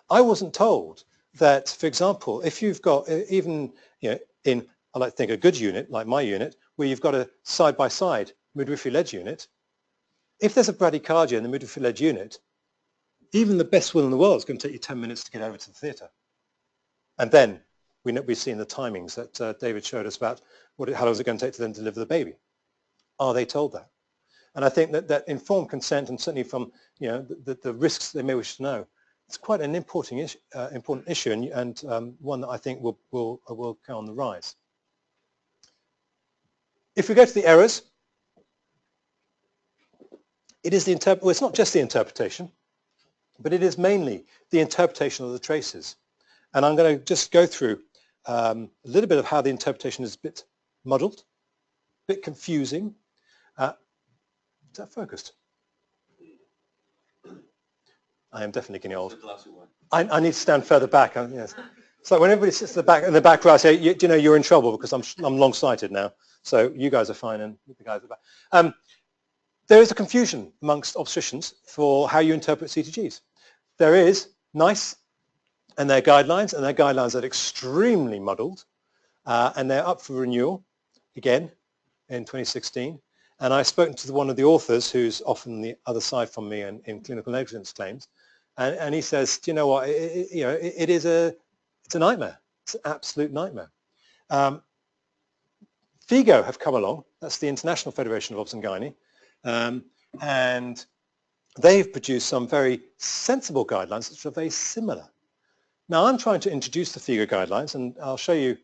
I wasn't told that, for example, if you've got even, you know, in, I like to think a good unit, like my unit, where you've got a side-by-side midwifery-led unit, if there's a bradycardia in the midwifery-led unit, even the best will in the world is going to take you 10 minutes to get over to the theatre. And then we've seen the timings that David showed us about how long is it going to take to then deliver the baby. Are they told that? And I think that informed consent, and certainly from, you know, the risks they may wish to know, it's quite an important issue, and one that I think will go on the rise. If we go to the errors, it is well, it's not just the interpretation, but it is mainly the interpretation of the traces. And I'm going to just go through a little bit of how the interpretation is a bit muddled, a bit confusing. Is that focused? I am definitely getting old. I need to stand further back. Yes. So when everybody sits in the back row, I say, you know, you're in trouble because I'm long-sighted now. So you guys are fine, and the guys at the back. There is a confusion amongst obstetricians for how you interpret CTGs. There is NICE and their guidelines, are extremely muddled, and they're up for renewal again in 2016. And I've spoken to one of the authors who's often the other side from me in clinical negligence claims, and he says, do you know what, it's a nightmare. It's an absolute nightmare. FIGO have come along, that's the International Federation of Obs and Gynae, and they've produced some very sensible guidelines which are very similar. Now I'm trying to introduce the FIGO guidelines, and I'll show you,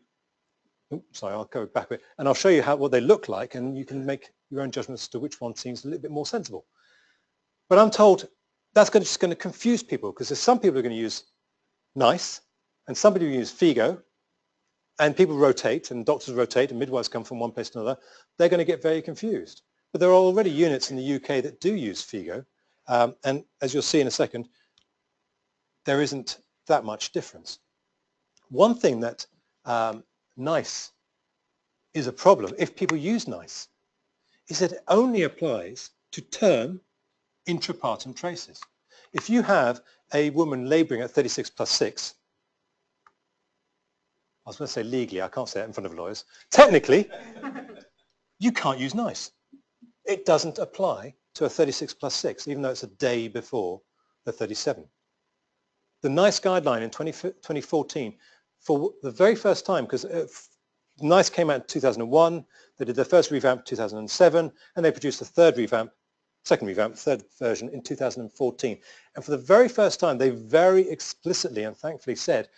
I'll go back a bit, and I'll show you what they look like, and you can make your own judgments as to which one seems a little bit more sensible. But I'm told that's just going to confuse people, because there's some people who are going to use NICE, and somebody who use FIGO, and people rotate, and doctors rotate, and midwives come from one place to another. They're going to get very confused. But there are already units in the UK that do use FIGO, and as you'll see in a second, there isn't that much difference. One thing that NICE is a problem, if people use NICE, is that it only applies to term intrapartum traces. If you have a woman labouring at 36 plus 6, I was going to say legally, I can't say that in front of lawyers. Technically, you can't use NICE. It doesn't apply to a 36 plus 6, even though it's a day before the 37. The NICE guideline in 2014, for the very first time, because NICE came out in 2001, they did their first revamp in 2007, and they produced a third version in 2014. And for the very first time, they very explicitly and thankfully said,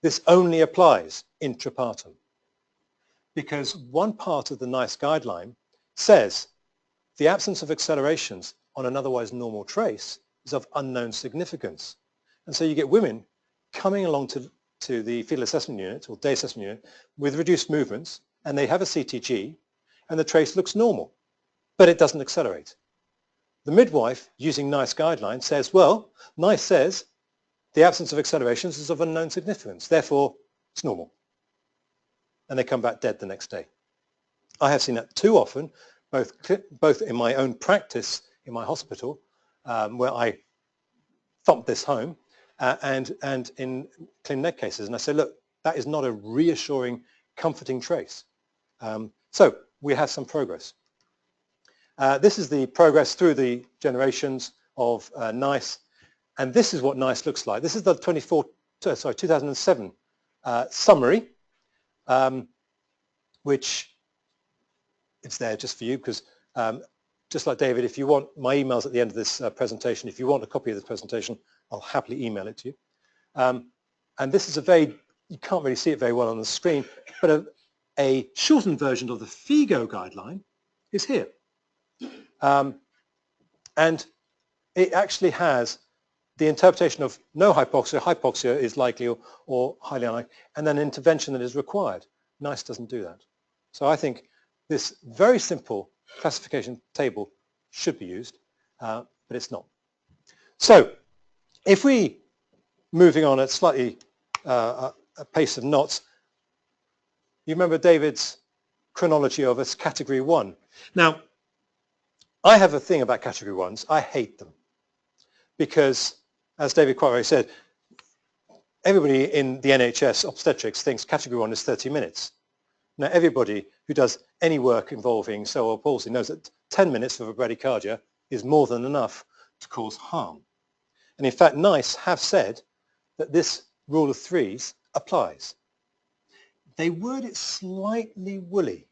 this only applies intrapartum. Because one part of the NICE guideline says the absence of accelerations on an otherwise normal trace is of unknown significance. And so you get women coming along to the fetal assessment unit or day assessment unit with reduced movements, and they have a CTG, and the trace looks normal, but it doesn't accelerate. The midwife, using NICE guidelines, says, well, NICE says the absence of accelerations is of unknown significance, therefore it's normal. And they come back dead the next day. I have seen that too often, both in my own practice in my hospital, where I thumped this home, and in clean neck cases. And I say, look, that is not a reassuring, comforting trace. So we have some progress. This is the progress through the generations of NICE. And this is what NICE looks like. This is the 2007 summary, which it's there just for you, because just like David, if you want my emails at the end of this presentation, if you want a copy of this presentation, I'll happily email it to you. And this is you can't really see it very well on the screen, but a shortened version of the FIGO guideline is here. And it actually has the interpretation of no hypoxia, hypoxia is likely or highly unlikely, and then intervention that is required. NICE doesn't do that. So I think this very simple classification table should be used, but it's not. So if we, moving on at slightly a pace of knots, you remember David's chronology of us category 1. Now, I have a thing about category 1s. I hate them because, as David quite rightly said, everybody in the NHS obstetrics thinks category 1 is 30 minutes. Now, everybody who does any work involving cerebral palsy knows that 10 minutes of a bradycardia is more than enough to cause harm. And in fact, NICE have said that this rule of threes applies. They word it slightly woolly,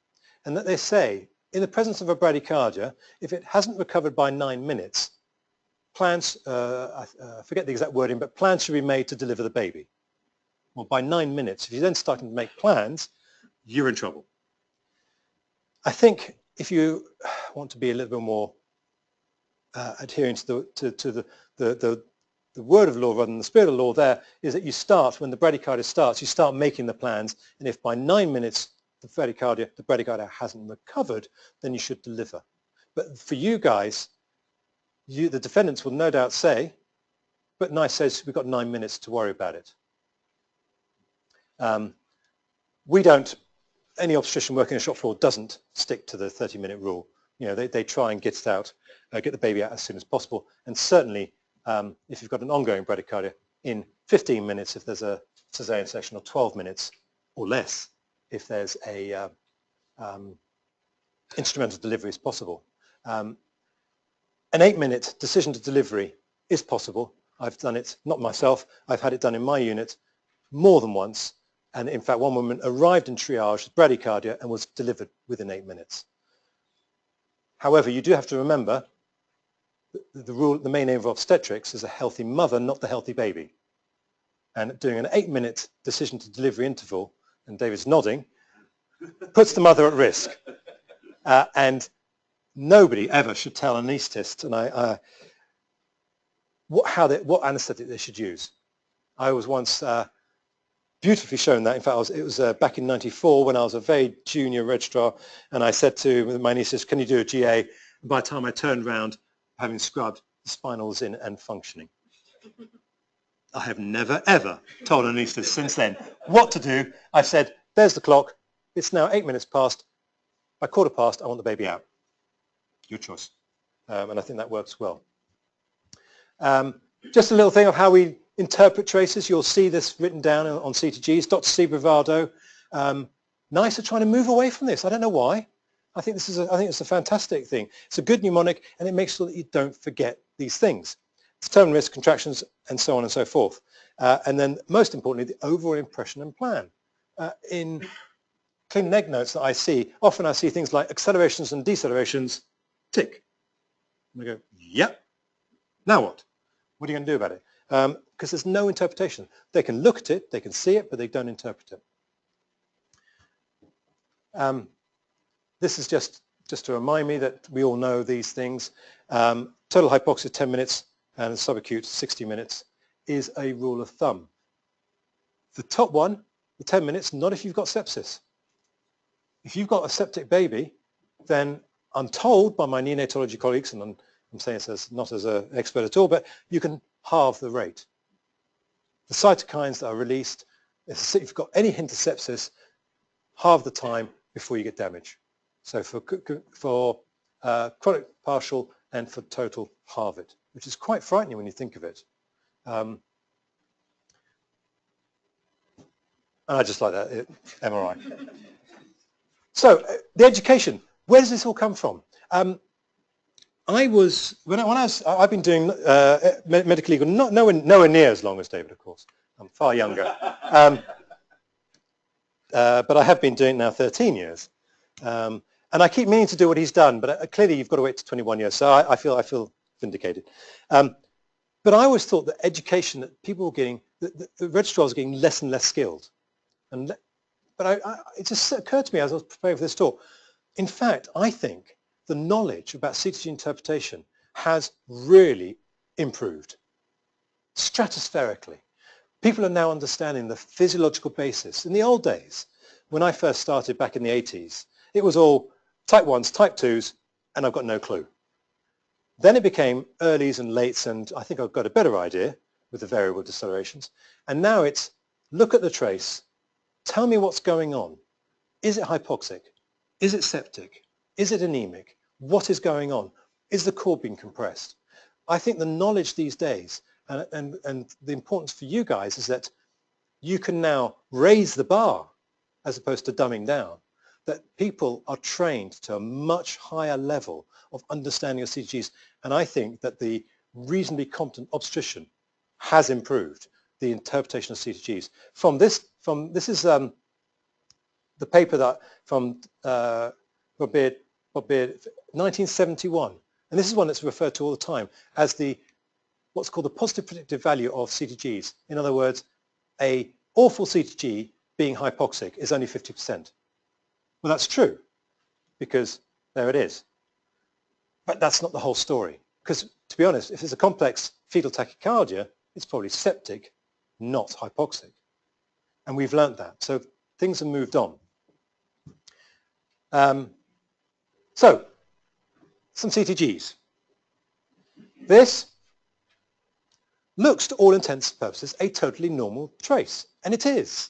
and that they say, in the presence of a bradycardia, if it hasn't recovered by 9 minutes, plans, I forget the exact wording, but plans should be made to deliver the baby. Well, by 9 minutes, if you're then starting to make plans, you're in trouble. I think if you want to be a little bit more adhering to the word of law rather than the spirit of law, there is that you start, when the bradycardia starts, you start making the plans, and if by 9 minutes the bradycardia hasn't recovered, then you should deliver. But for you guys, the defendants will no doubt say, but NICE says we've got 9 minutes to worry about it. We don't, any obstetrician working a shop floor doesn't stick to the 30-minute rule. You know, they try and get it out, get the baby out as soon as possible. And certainly, if you've got an ongoing bradycardia, in 15 minutes if there's a cesarean section, or 12 minutes or less if there's a instrumental delivery is possible. An 8-minute decision to delivery is possible. I've done it, not myself, I've had it done in my unit more than once. And in fact, one woman arrived in triage with bradycardia and was delivered within 8 minutes. However, you do have to remember the rule, the main aim of obstetrics is a healthy mother, not the healthy baby. And doing an 8-minute decision to delivery interval, and David's nodding, puts the mother at risk. And nobody ever should tell an anaesthetist what anaesthetic they should use. I was once beautifully shown that. In fact, it was back in '94 when I was a very junior registrar, and I said to my anaesthetist, can you do a GA? And by the time I turned around, having scrubbed, the spinal was in and functioning. I have never, ever told an anaesthetist since then what to do. I've said, there's the clock. It's now 8 minutes past. By 1/4 past, I want the baby out. Your choice. And I think that works well. Just a little thing of how we interpret traces. You'll see this written down on CTGs. Dr. Steve Bravado. NICE are trying to move away from this. I don't know why. I think it's a fantastic thing. It's a good mnemonic, and it makes sure that you don't forget these things. Determine risk, contractions, and so on and so forth. And then, most importantly, the overall impression and plan. In clean neg notes that I see, often I see things like accelerations and decelerations, tick. And I go, yep. Now what? What are you going to do about it? Because there's no interpretation. They can look at it, they can see it, but they don't interpret it. This is just to remind me that we all know these things. Total hypoxia 10 minutes and subacute 60 minutes is a rule of thumb. The top one, the 10 minutes, not if you've got sepsis. If you've got a septic baby, then I'm told by my neonatology colleagues, and I'm saying this not as an expert at all, but you can halve the rate. The cytokines that are released, if you've got any hint of sepsis, halve the time before you get damage. So for chronic partial and for total, halve it, which is quite frightening when you think of it. And I just like that, MRI. So the education, where does this all come from? I've been doing medical legal, nowhere near as long as David, of course. I'm far younger. But I have been doing it now 13 years. And I keep meaning to do what he's done, but clearly you've got to wait to 21 years, so I feel vindicated. But I always thought that education, that people were getting, the registrars were getting less and less skilled. But it just occurred to me as I was preparing for this talk, in fact, I think the knowledge about CTG interpretation has really improved stratospherically. People are now understanding the physiological basis. In the old days, when I first started back in the 80s, it was all type 1s, type 2s, and I've got no clue. Then it became earlies and lates, and I think I've got a better idea with the variable decelerations. And now it's look at the trace, tell me what's going on. Is it hypoxic? Is it septic? Is it anemic? What is going on? Is the cord being compressed? I think the knowledge these days, and the importance for you guys, is that you can now raise the bar as opposed to dumbing down, that people are trained to a much higher level of understanding of CTGs. And I think that the reasonably competent obstetrician has improved the interpretation of CTGs. This is the paper that from Bob Beard, 1971. And this is one that's referred to all the time as what's called the positive predictive value of CTGs. In other words, a awful CTG being hypoxic is only 50%. Well, that's true, because there it is. But that's not the whole story. Because, to be honest, if it's a complex fetal tachycardia, it's probably septic, not hypoxic. And we've learnt that. So things have moved on. So, some CTGs. This looks, to all intents and purposes, a totally normal trace. And it is.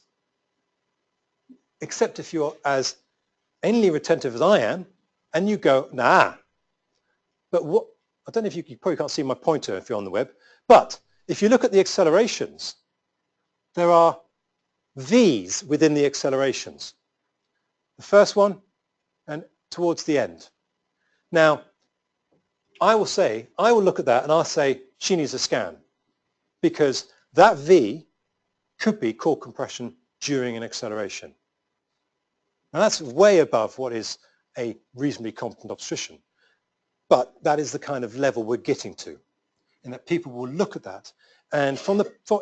Except if you're as anally retentive as I am, and you go, nah. But what, I don't know if you probably can't see my pointer if you're on the web, but if you look at the accelerations, there are V's within the accelerations. The first one, and towards the end. Now, I will look at that and I'll say, she needs a scan, because that V could be cord compression during an acceleration. Now that's way above what is a reasonably competent obstetrician. But that is the kind of level we're getting to, in that people will look at that. And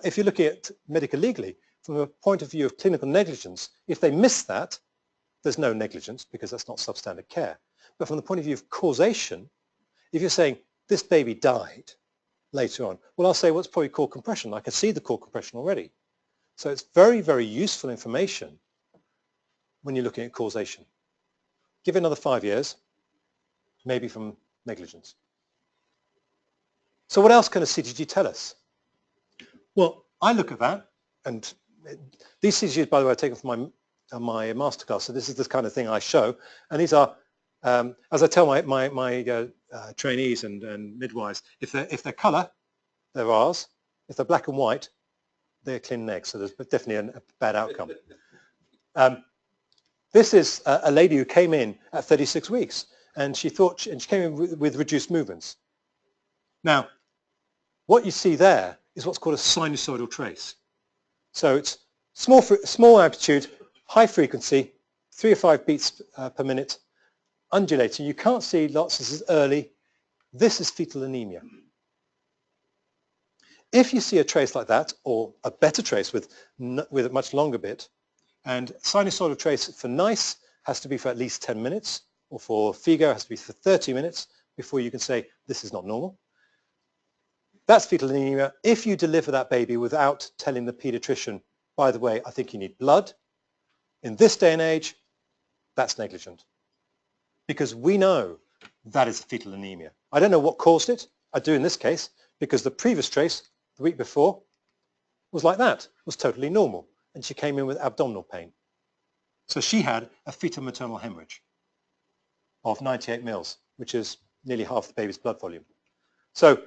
if you're looking at medical legally, from a point of view of clinical negligence, if they miss that, there's no negligence because that's not substandard care. But from the point of view of causation, if you're saying this baby died later on, well, I'll say, well, it's probably cord compression. I can see the cord compression already. So it's very, very useful information when you're looking at causation. Give it another 5 years, maybe from negligence. So what else can a CTG tell us? Well, I look at that, and these CTGs, by the way, are taken from my masterclass, so this is the kind of thing I show, and these are, as I tell my trainees and midwives, if they're colour, they're ours. If they're black and white, they're clean eggs, so there's definitely a bad outcome. This is a lady who came in at 36 weeks, and she came in with reduced movements. Now, what you see there is what's called a sinusoidal trace. So it's small amplitude, high frequency, 3 or 5 beats per minute, undulating. You can't see lots. This is early. This is fetal anemia. If you see a trace like that, or a better trace with a much longer bit, and sinusoidal trace for NICE has to be for at least 10 minutes, or for FIGO has to be for 30 minutes before you can say this is not normal. That's fetal anemia. If you deliver that baby without telling the pediatrician, by the way, I think you need blood, in this day and age, that's negligent. Because we know that is fetal anemia. I don't know what caused it. I do in this case, because the previous trace, the week before, was like that, was totally normal. And she came in with abdominal pain. So she had a fetal maternal hemorrhage of 98 mils, which is nearly half the baby's blood volume. So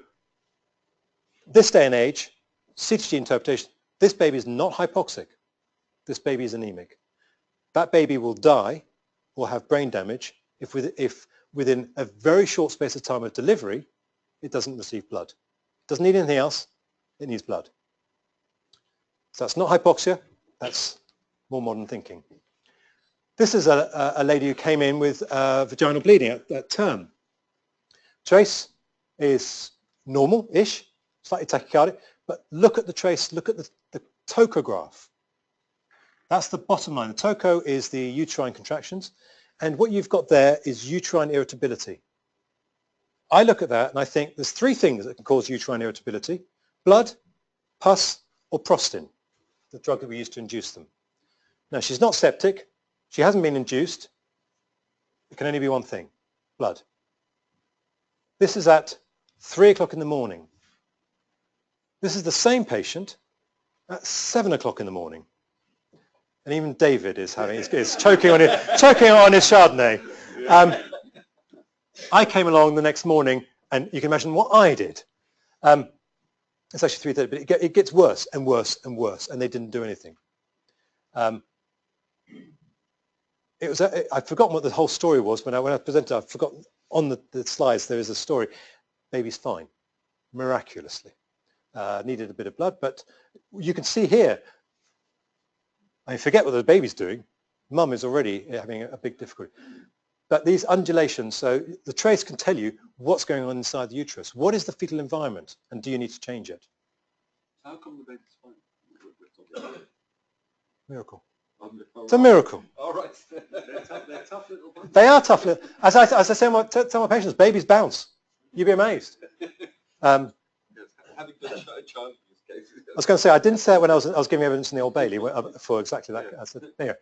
this day and age, CTG interpretation, this baby is not hypoxic. This baby is anemic. That baby will die or have brain damage if within a very short space of time of delivery, it doesn't receive blood. It doesn't need anything else, it needs blood. So that's not hypoxia, that's more modern thinking. This is a lady who came in with vaginal bleeding at term. Trace is normal-ish, slightly tachycardic, but look at the trace, look at the tocograph. That's the bottom line. The toco is the uterine contractions, and what you've got there is uterine irritability. I look at that and I think there's 3 things that can cause uterine irritability: blood, pus, or prostin, the drug that we use to induce them. Now, she's not septic, she hasn't been induced, it can only be one thing: blood. This is at 3 o'clock in the morning. This is the same patient at 7 o'clock in the morning. And even David is choking on his Chardonnay. I came along the next morning, and you can imagine what I did. It's actually 3:30, but it gets worse and worse and worse, and they didn't do anything. I've forgotten what the whole story was when I presented. I've forgotten. On the slides there is a story. Baby's fine, miraculously. Needed a bit of blood, but you can see here, I forget what the baby's doing. Mum is already having a big difficulty. But these undulations, so the trace can tell you what's going on inside the uterus. What is the fetal environment, and do you need to change it? How come the baby's fine? Miracle. It's a miracle. All right. They're tough little bunch. They are tough. As I say, tell my patients, babies bounce. You'd be amazed. Having done a child in this case. I was going to say, I didn't say it when I was giving evidence in the Old Bailey for exactly that. I said, anyway,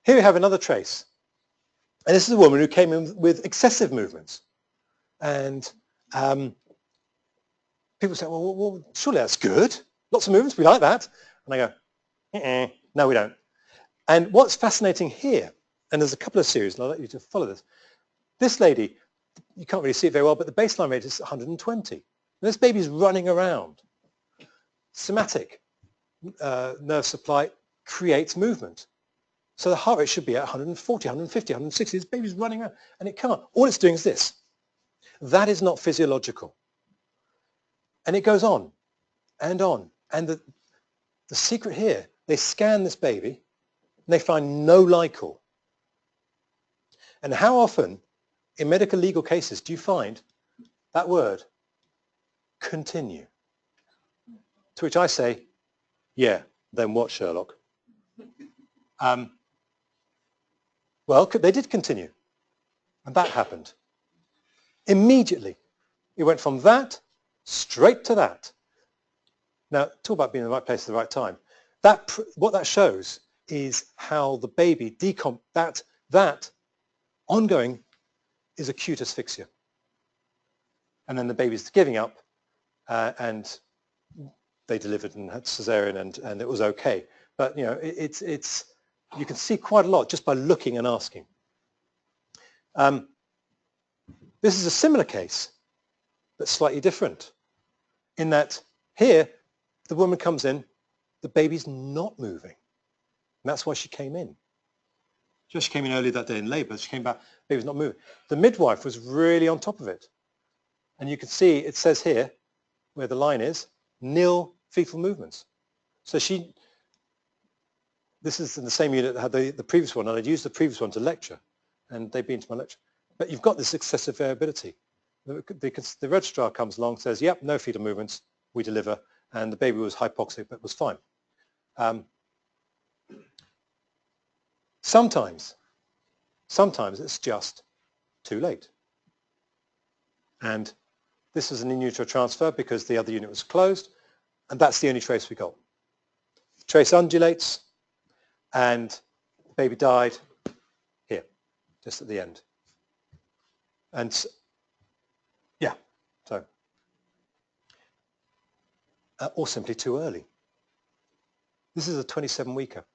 here we have another trace. And this is a woman who came in with excessive movements. And people say, well, surely that's good. Lots of movements, we like that. And I go, no, we don't. And what's fascinating here, and there's a couple of series, and I'd like you to follow this. This lady, you can't really see it very well, but the baseline rate is 120. And this baby's running around. Somatic nerve supply creates movement. So the heart rate should be at 140, 150, 160. This baby's running around, and it can't. All it's doing is this. That is not physiological. And it goes on and on. And the secret here, they scan this baby, and they find no LICOR. And how often in medical legal cases do you find that word, continue? To which I say, yeah, then what, Sherlock? Well, they did continue, and that happened. Immediately, it went from that straight to that. Now, talk about being in the right place at the right time. What that shows is how the baby that ongoing is acute asphyxia. And then the baby's giving up, and they delivered and had cesarean, and it was okay. But it's you can see quite a lot just by looking and asking. This is a similar case, but slightly different. In that here, the woman comes in, the baby's not moving. And that's why she came in. She came in earlier that day in labour. She came back, baby's not moving. The midwife was really on top of it. And you can see it says here, where the line is, nil fetal movements. So this is in the same unit that had the previous one, and I'd used the previous one to lecture, and they've been to my lecture. But you've got this excessive variability. The registrar comes along, says, yep, no fetal movements, we deliver, and the baby was hypoxic, but was fine. Sometimes it's just too late. And this was an in utero transfer because the other unit was closed, and that's the only trace we got. The trace undulates, and the baby died here, just at the end. And yeah, so, or simply too early. This is a 27-weeker.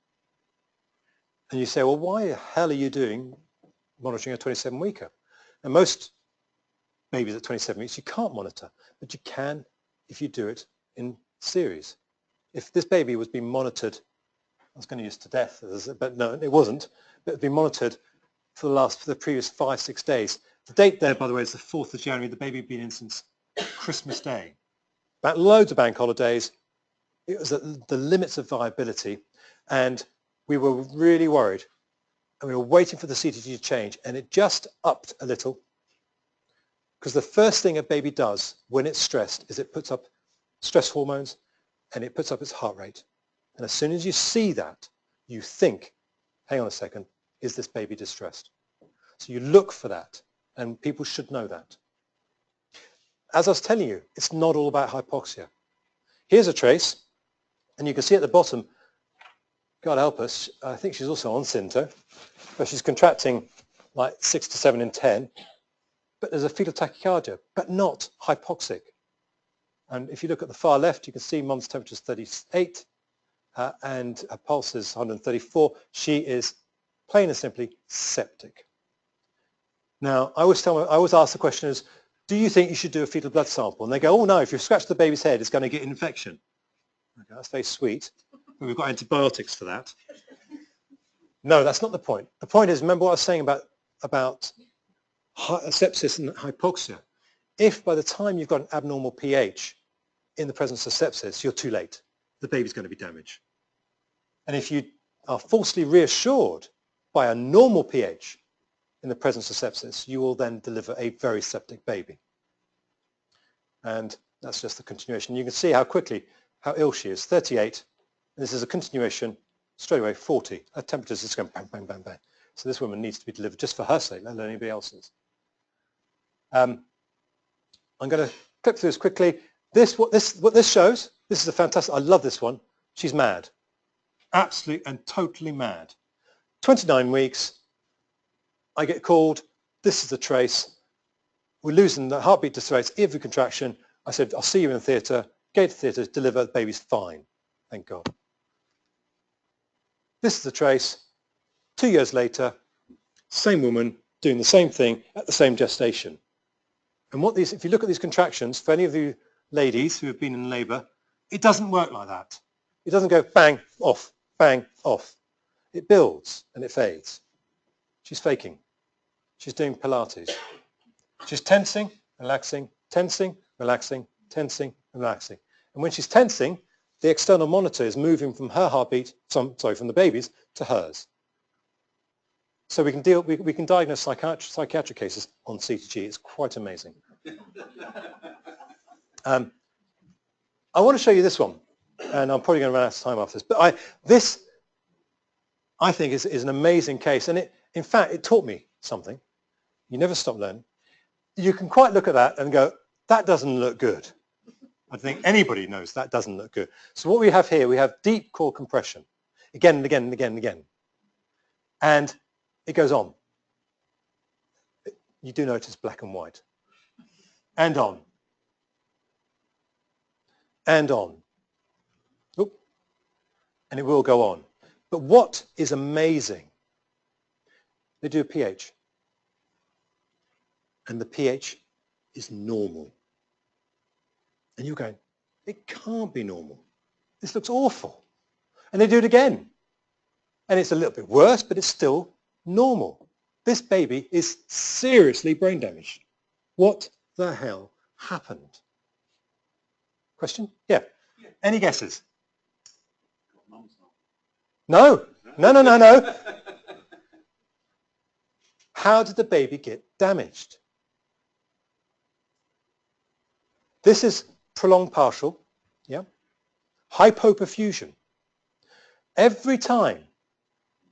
And you say, well, why the hell are you monitoring a 27-weeker? And most babies at 27 weeks you can't monitor, but you can if you do it in series. If this baby was being monitored, I was going to use to death, but no, it wasn't, but it had been monitored for the previous 5-6 days. The date there, by the way, is the 4th of January. The baby had been in since Christmas Day. About loads of bank holidays. It was at the limits of viability, and we were really worried, and we were waiting for the CTG to change, and it just upped a little, because the first thing a baby does when it's stressed is it puts up stress hormones, and it puts up its heart rate. And as soon as you see that, you think, hang on a second, is this baby distressed? So you look for that, and people should know that. As I was telling you, it's not all about hypoxia. Here's a trace, and you can see at the bottom, God help us, I think she's also on Synto, but she's contracting like 6 to 7 in 10, but there's a fetal tachycardia, but not hypoxic. And if you look at the far left, you can see mum's temperature is 38, and her pulse is 134. She is plain and simply septic. Now, I always ask the question is, do you think you should do a fetal blood sample? And they go, oh no, if you scratch the baby's head, it's going to get an infection. Okay, that's very sweet, but we've got antibiotics for that. No, that's not the point. The point is, remember what I was saying about sepsis and hypoxia. If by the time you've got an abnormal pH in the presence of sepsis, you're too late. The baby's going to be damaged. And if you are falsely reassured by a normal pH in the presence of sepsis, you will then deliver a very septic baby. And that's just the continuation. You can see how ill she is, 38. And this is a continuation, straight away 40. Her temperature is just going bang, bang, bang, bang. So this woman needs to be delivered just for her sake, let alone anybody else's. I'm going to clip through this quickly. What this shows, this is a fantastic, I love this one. She's mad. Absolutely and totally mad. 29 weeks, I get called, this is the trace. We're losing the heartbeat to trace, every contraction. I said, I'll see you in the theatre. Go to the theatre, deliver, the baby's fine. Thank God. This is the trace. 2 years later, same woman doing the same thing at the same gestation. And if you look at these contractions, for any of you ladies who have been in labour, it doesn't work like that. It doesn't go bang, off, bang, off. It builds and it fades. She's faking. She's doing Pilates. She's tensing, relaxing, tensing, relaxing, tensing, relaxing. And when she's tensing, the external monitor is moving from her heartbeat, from the baby's, to hers. So we can diagnose psychiatric cases on CTG. It's quite amazing. I want to show you this one, and I'm probably going to run out of time after this. But this, I think, is an amazing case, and in fact, it taught me something. You never stop learning. You can quite look at that and go, that doesn't look good. I think anybody knows that doesn't look good. So what we have here, we have deep core compression, again and again and again and again. And it goes on. You do notice black and white. And on. And on. Oop. And it will go on. But what is amazing, they do a pH. And the pH is normal. And you're going, it can't be normal. This looks awful. And they do it again. And it's a little bit worse, but it's still normal. This baby is seriously brain damaged. What the hell happened? Question? Yeah. Any guesses? No. No. How did the baby get damaged? This is prolonged partial, yeah? Hypoperfusion. Every time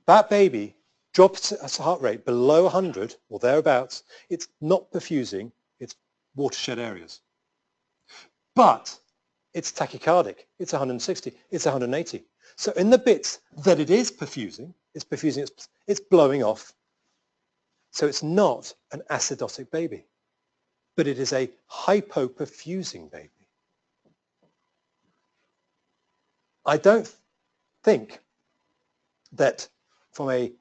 that baby drops its heart rate below 100 or thereabouts, it's not perfusing its watershed areas. But it's tachycardic. It's 160. It's 180. So in the bits that it is perfusing, it's blowing off. So it's not an acidotic baby, but it is a hypoperfusing baby. I don't think that from a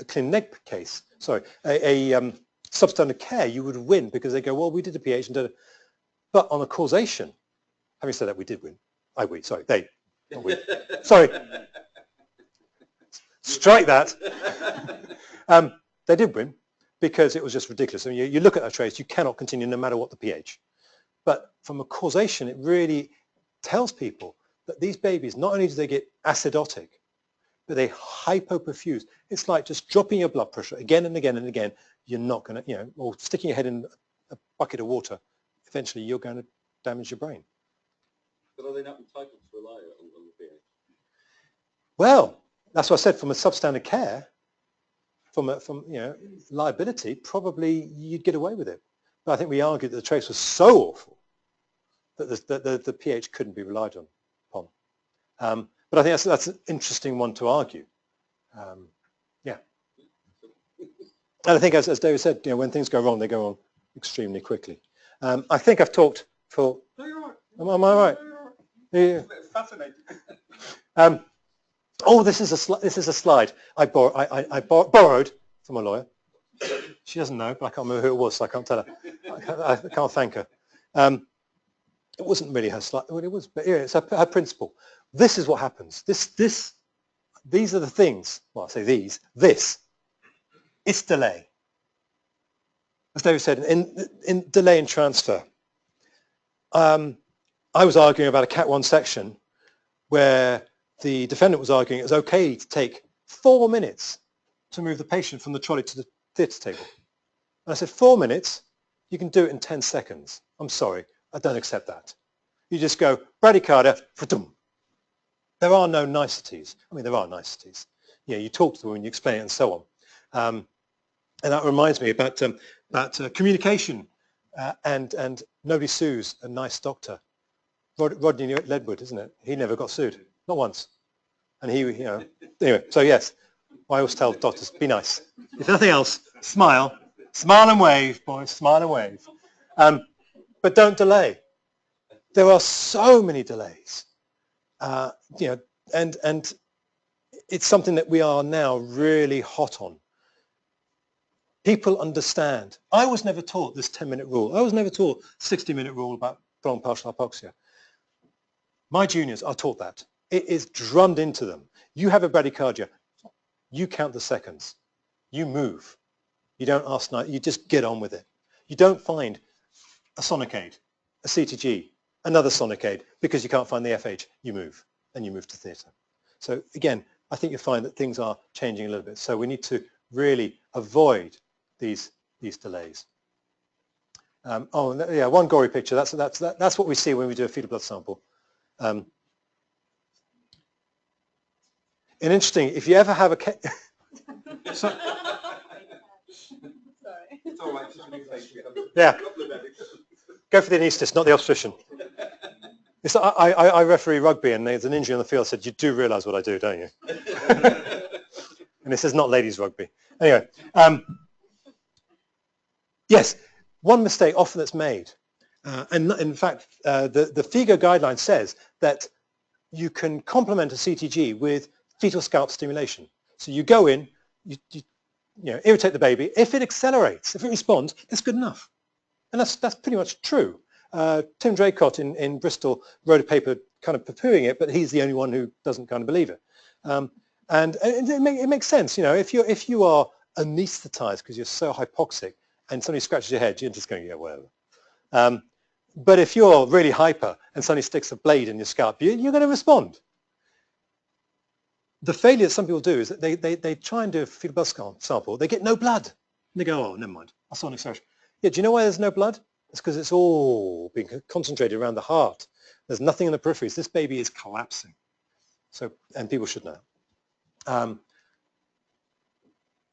clinic case, substandard care, you would win because they go, well, we did a pH and did it. But on a causation, having said that, we did win. They, not we. Sorry. Strike that. They did win because it was just ridiculous. I mean, you look at that trace, you cannot continue no matter what the pH. But from a causation, it really tells people that these babies, not only do they get acidotic, but they hypoperfuse. It's like just dropping your blood pressure again and again and again. You're not going to, or sticking your head in a bucket of water. Eventually, you're going to damage your brain. But are they not entitled to rely on the pH? Well, that's what I said. From a substandard care, from liability, probably you'd get away with it. But I think we argued that the trace was so awful that the pH couldn't be relied upon. But I think that's an interesting one to argue. Yeah. And I think, as David said, when things go wrong, they go wrong extremely quickly. I think I've talked for. No, you're right. Am I right? Yeah. It's fascinating. This is a slide I borrowed from a lawyer. She doesn't know, but I can't remember who it was, so I can't tell her. I can't thank her. It wasn't really her slide. Well, it was, but yeah, it's her principle. This is what happens. These are the things. Well, I say these. This. It's delay. As David said, in delay in transfer. I was arguing about a Cat 1 section where the defendant was arguing it was okay to take 4 minutes to move the patient from the trolley to the theatre table. And I said, 4 minutes? You can do it in 10 seconds. I'm sorry, I don't accept that. You just go, bradycardia, fa-dum. There are no niceties. I mean, there are niceties. Yeah, you talk to them and you explain it and so on. And that reminds me about communication and nobody sues a nice doctor. Rodney Ledwood, isn't it? He never got sued, not once. And he, anyway, so yes, I always tell doctors, be nice. If nothing else, smile and wave, boys, smile and wave. But don't delay. There are so many delays, and it's something that we are now really hot on. People understand. I was never taught this 10-minute rule. I was never taught 60-minute rule about prolonged partial hypoxia. My juniors are taught that. It is drummed into them. You have a bradycardia. You count the seconds. You move. You don't ask, you just get on with it. You don't find a sonic aid, a CTG, another sonic aid, because you can't find the FH. You move, and you move to theatre. So again, I think you'll find that things are changing a little bit. So we need to really avoid these delays. One gory picture. That's what we see when we do a fetal blood sample. And interesting, if you ever have a Sorry. It's all right. Yeah. Go for the anaesthetist, not the obstetrician. I referee rugby, and there's an injury on the field. I said, you do realise what I do, don't you? And it says not ladies rugby. Anyway, yes, one mistake often that's made, and in fact, the FIGO guideline says that you can complement a CTG with fetal scalp stimulation. So you go in, you irritate the baby. If it accelerates, if it responds, that's good enough. And that's pretty much true. Tim Draycott in Bristol wrote a paper kind of poo-pooing it, but he's the only one who doesn't kind of believe it. And it makes sense, you know, if you are anaesthetized because you're so hypoxic and somebody scratches your head, you're just going, yeah, whatever. But if you're really hyper and somebody sticks a blade in your scalp, you're going to respond. The failure that some people do is that they try and do a fetal blood sample, they get no blood. And they go, oh, never mind, I saw an extraction. Yeah, do you know why there's no blood? It's because it's all being concentrated around the heart. There's nothing in the peripheries. This baby is collapsing. So, and people should know. I'm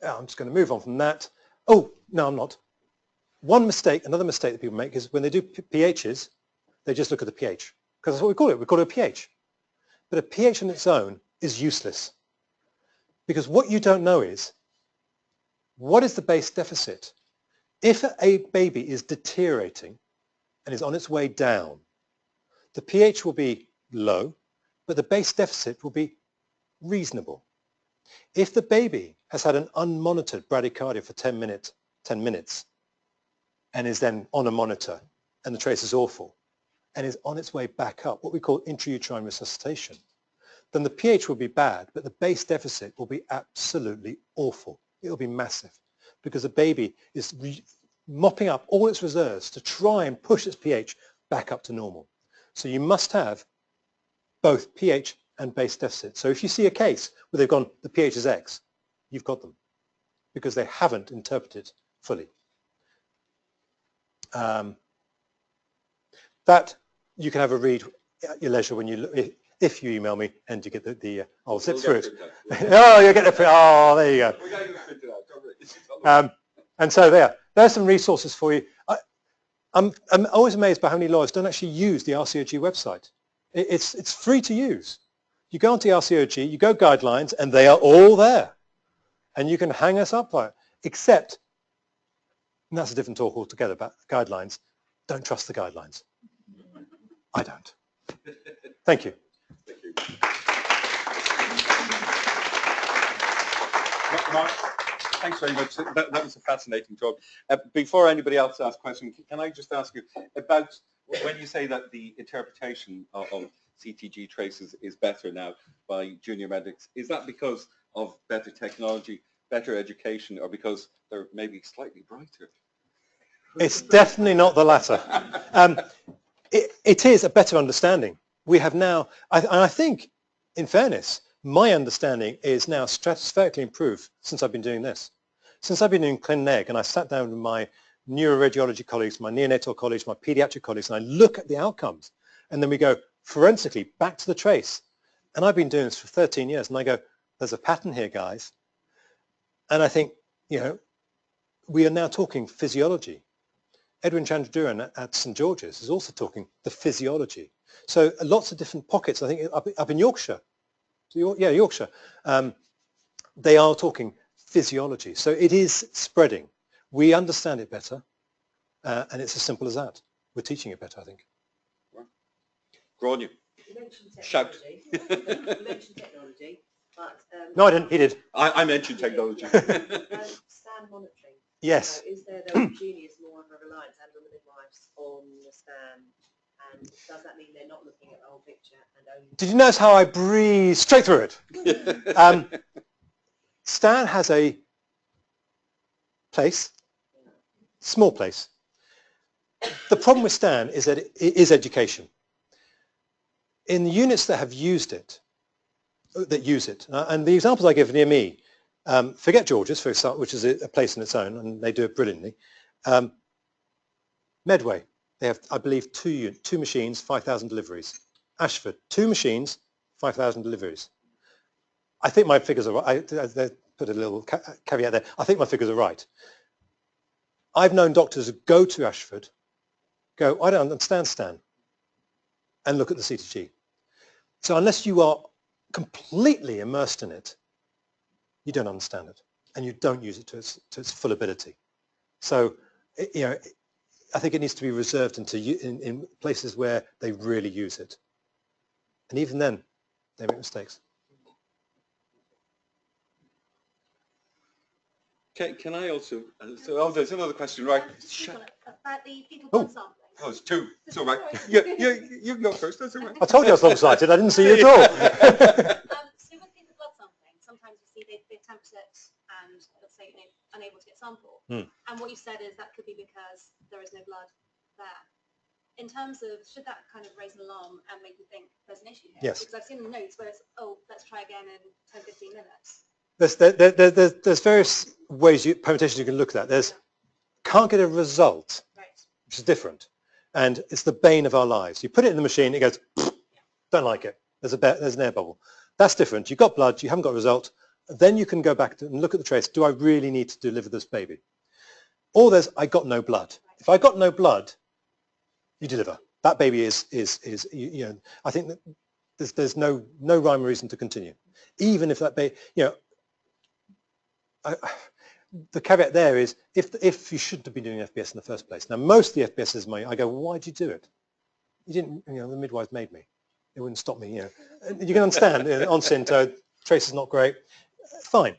just going to move on from that. Oh, no, I'm not. Another mistake that people make is when they do pHs, they just look at the pH. Because that's what we call it. We call it a pH. But a pH on its own is useless. Because what you don't know is, what is the base deficit? If a baby is deteriorating and is on its way down, the pH will be low, but the base deficit will be reasonable. If the baby has had an unmonitored bradycardia for 10 minutes and is then on a monitor and the trace is awful and is on its way back up, what we call intrauterine resuscitation, then the pH will be bad, but the base deficit will be absolutely awful. It will be massive because the baby is mopping up all its reserves to try and push its pH back up to normal. So you must have both pH and base deficit. So if you see a case where they've gone, the pH is X, you've got them because they haven't interpreted fully. That you can have a read at your leisure when you if you email me and you get I'll zip through it. Oh, you get the print. Oh, there you go. We got you printed out. And so there's some resources for you. I'm always amazed by how many lawyers don't actually use the RCOG website. It's free to use. You go onto the RCOG, you go guidelines, and they are all there. And you can hang us up by it. Except, and that's a different talk altogether about guidelines, don't trust the guidelines. I don't. Thank you. Thank you. Mark, thanks very much. That was a fascinating talk. Before anybody else asks questions, can I just ask you about when you say that the interpretation of CTG traces is better now by junior medics, is that because of better technology, better education, or because they're maybe slightly brighter? It's definitely not the latter. It is a better understanding. We have now, I think, in fairness, my understanding is now stratospherically improved since I've been doing this. Since I've been doing clin neg and I sat down with my neuroradiology colleagues, my neonatal colleagues, my pediatric colleagues, and I look at the outcomes, and then we go forensically back to the trace. And I've been doing this for 13 years, and I go, there's a pattern here, guys. And I think, you know, we are now talking physiology. Edwin Chandraduran at St George's is also talking the physiology. So lots of different pockets, I think up in Yorkshire, Yorkshire, they are talking physiology. So it is spreading. We understand it better, and it's as simple as that. We're teaching it better, I think. Grania. You mentioned Shout. technology. You mentioned technology, but... No, I didn't. He did. I mentioned technology. Scan monitoring. Yes. So is there those genius more of a reliance and the midwives on the scan? And does that mean they're not looking at the whole picture and only... Did you notice how I breezed straight through it? Stan has a place, small place. The problem with Stan is that it is education. In the units that have used it, and the examples I give near me, forget George's, for example, which is a place in its own, and they do it brilliantly. Medway, they have, I believe, two machines, 5,000 deliveries. Ashford, 2 machines, 5,000 deliveries. I think my figures are right. I put a little caveat there. I think my figures are right. I've known doctors who go to Ashford, go, I don't understand Stan, and look at the CTG. So unless you are completely immersed in it, you don't understand it, and you don't use it to its full ability. So, you know, I think it needs to be reserved in places where they really use it. And even then, they make mistakes. Can I also, oh, there's another question, right? About the fetal Oh. blood sampling. Oh, it's two. It's all right. You can go first. That's all right. I told you I was long-sighted. I didn't see you at all. So with fetal blood sampling, sometimes you see they attempt it and let's say unable to get sample. And what you said is that could be because there is no blood there. In terms of, should that kind of raise an alarm and make you think there's an issue here? Yes. Because I've seen the notes where it's, oh, let's try again in 10, 15 minutes. There's various ways, permutations you can look at that. There's can't get a result, Right. which is different. And it's the bane of our lives. You put it in the machine, it goes, don't like it. There's an air bubble. That's different. You've got blood, you haven't got a result. Then you can go back and look at the trace. Do I really need to deliver this baby? Or there's, I got no blood. If I got no blood, you deliver. That baby is you know, I think that there's no rhyme or reason to continue. Even if that baby, you know, the caveat there is if you shouldn't have been doing FBS in the first place. Now, most of the FBS is I go, well, why did you do it? You didn't, you know, the midwives made me. They wouldn't stop me, you know. You can understand, on Synto, trace is not great. Fine.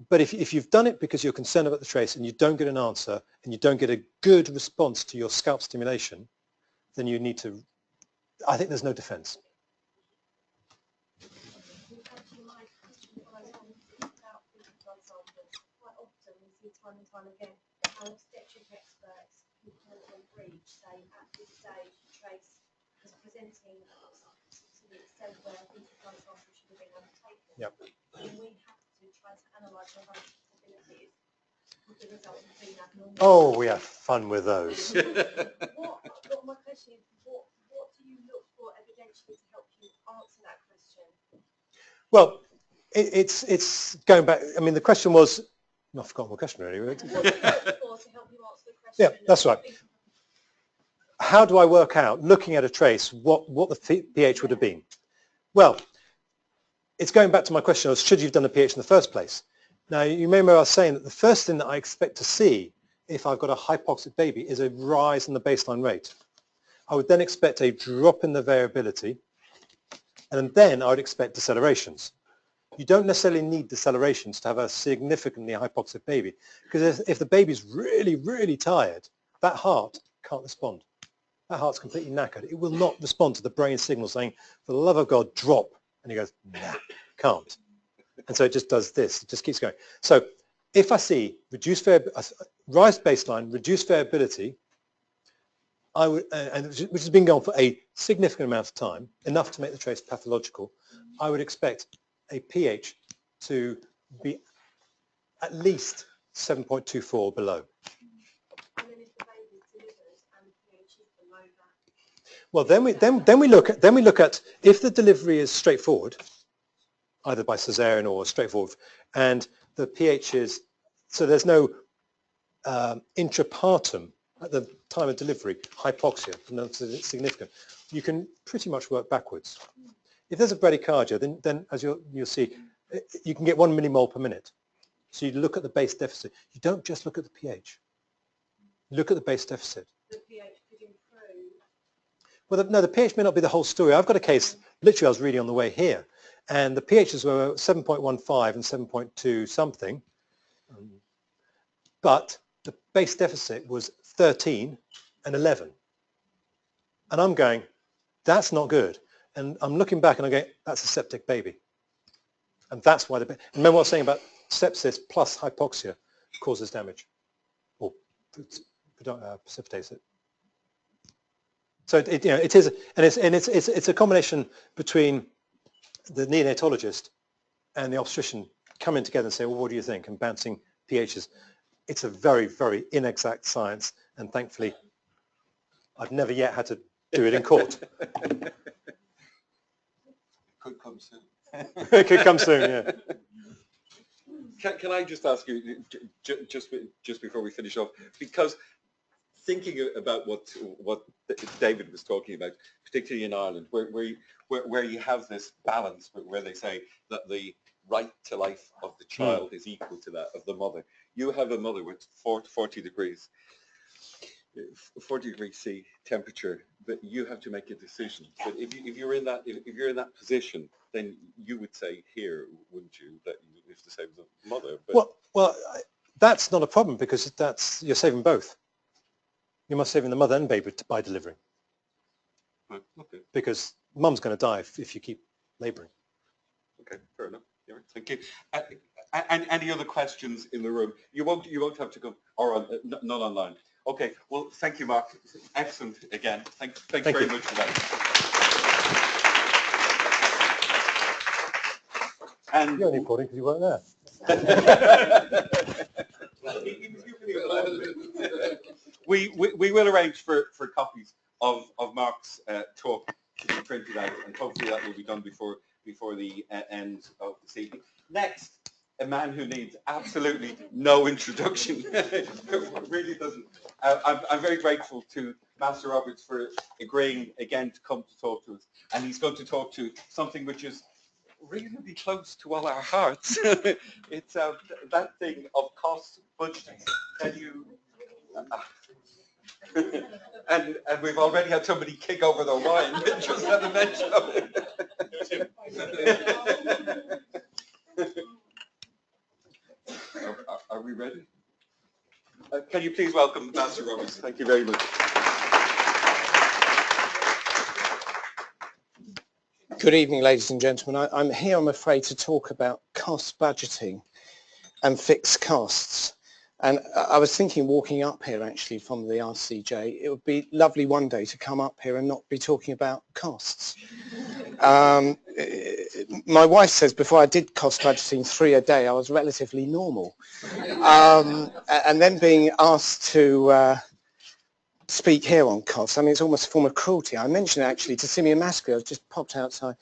But if you've done it because you're concerned about the trace and you don't get an answer and you don't get a good response to your scalp stimulation, then you need to, I think there's no defense. Quite often we see time and time again how obstetric experts who can breach say at this stage trace is presenting to the extent where fetal blood sample should have been undertaken. Yep. And we have to try to analyse our own possibilities with the results of being abnormal. Oh, we have fun with those. What my question is, what do you look for evidentially to help you answer that question? Well, it's going back. I mean, the question was, I've forgotten what question really. What do you look for to help you answer the question? Yeah, that's right. How do I work out, looking at a trace, what the pH would have been? Well, it's going back to my question of should you have done the pH in the first place? Now, you remember I was saying that the first thing that I expect to see if I've got a hypoxic baby is a rise in the baseline rate. I would then expect a drop in the variability, and then I would expect decelerations. You don't necessarily need decelerations to have a significantly hypoxic baby, because if the baby's really, really tired, that heart can't respond. That heart's completely knackered. It will not respond to the brain signal saying, for the love of God, drop. And he goes, nah, can't. And so it just does this. It just keeps going. So if I see rise baseline, reduced variability, I would, which has been going on for a significant amount of time, enough to make the trace pathological, I would expect a pH to be at least 7.24 below. And then if the baby delivers and the pH is below that? Well, then we look at if the delivery is straightforward, either by cesarean or straightforward, and the pH is, so there's no intrapartum at the time of delivery, hypoxia, no significant. You can pretty much work backwards. If there's a bradycardia, then as you'll see, you can get 1 millimole per minute. So you look at the base deficit. You don't just look at the pH. You look at the base deficit. The pH could improve. Well, no, the pH may not be the whole story. I've got a case, literally I was reading on the way here, and the pHs were 7.15 and 7.2 something, but the base deficit was 13 and 11. And I'm going, that's not good. And I'm looking back and I'm going, that's a septic baby. And that's why remember what I was saying about sepsis plus hypoxia causes damage or precipitates it. So it is, and it's a combination between the neonatologist and the obstetrician coming together and say, well, what do you think? And bouncing pHs. It's a very, very inexact science, and thankfully, I've never yet had to do it in court. Could come soon. It could come soon, yeah. Can I just ask you, just before we finish off, because thinking about what David was talking about, particularly in Ireland, where you have this balance, where they say that the right to life of the child is equal to that of the mother. You have a mother with 40 degrees C temperature, but you have to make a decision. But if you're in that position, then you would say here, wouldn't you, that you have to save the mother? But Well, That's not a problem because you're saving both. You must saving the mother and baby by delivering. Right, okay. Because mum's going to die if you keep labouring. Okay, fair enough. Yeah, thank you. And any other questions in the room? You won't have to go, or not online. Okay, well, thank you, Mark. Excellent again. Thanks very much for that. And You're only applauding because you weren't there. We will arrange for copies of Mark's talk to be printed out, and hopefully that will be done before the end of this evening. Next, a man who needs absolutely no introduction. Really doesn't. I'm very grateful to Master Roberts for agreeing again to come to talk to us, and he's going to talk to something which is reasonably close to all our hearts. It's that thing of cost budgeting. Can you? And we've already had somebody kick over their wine just at the mention of it. Are we ready? Can you please welcome Master Roberts? Thank you very much. Good evening, ladies and gentlemen. I'm here, I'm afraid, to talk about cost budgeting and fixed costs. And I was thinking, walking up here actually from the RCJ, it would be lovely one day to come up here and not be talking about costs. My wife says before I did cost budgeting 3 a day, I was relatively normal. And then being asked to speak here on costs, I mean, it's almost a form of cruelty. I mentioned it actually to Simeon Maskew. I just popped outside.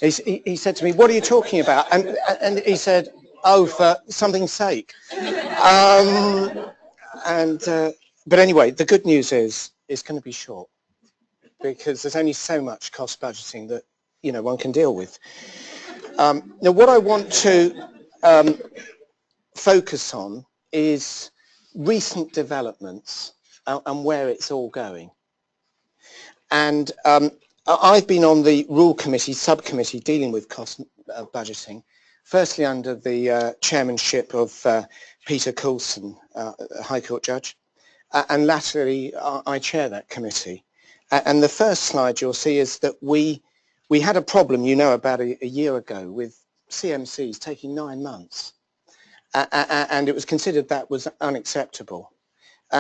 He said to me, "What are you talking about?" And he said, "Oh, for something's sake." But anyway, the good news is it's going to be short because there's only so much cost budgeting that one can deal with. Now, what I want to focus on is recent developments and where it's all going. And I've been on the Rule Committee, subcommittee, dealing with cost budgeting, firstly under the chairmanship of Peter Coulson, High Court Judge, and latterly I chair that committee. And the first slide you'll see is that we had a problem, about a year ago with CMCs taking 9 months. And it was considered that was unacceptable.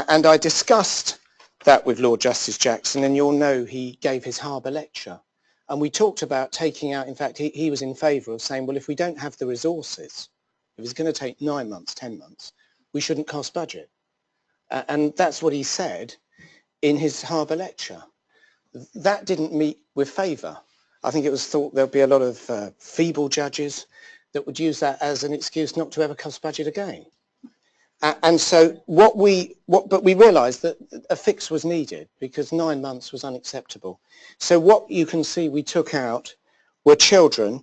And I discussed that with Lord Justice Jackson, and you'll know he gave his Harbour lecture. And we talked about taking out, in fact, he was in favour of saying, well, if we don't have the resources, if it's going to take 9 months, 10 months, we shouldn't cost budget. And that's what he said in his Harbour lecture. That didn't meet with favour. I think it was thought there'd be a lot of feeble judges that would use that as an excuse not to ever cost budget again. And so but we realised that a fix was needed because 9 months was unacceptable. So what you can see we took out were children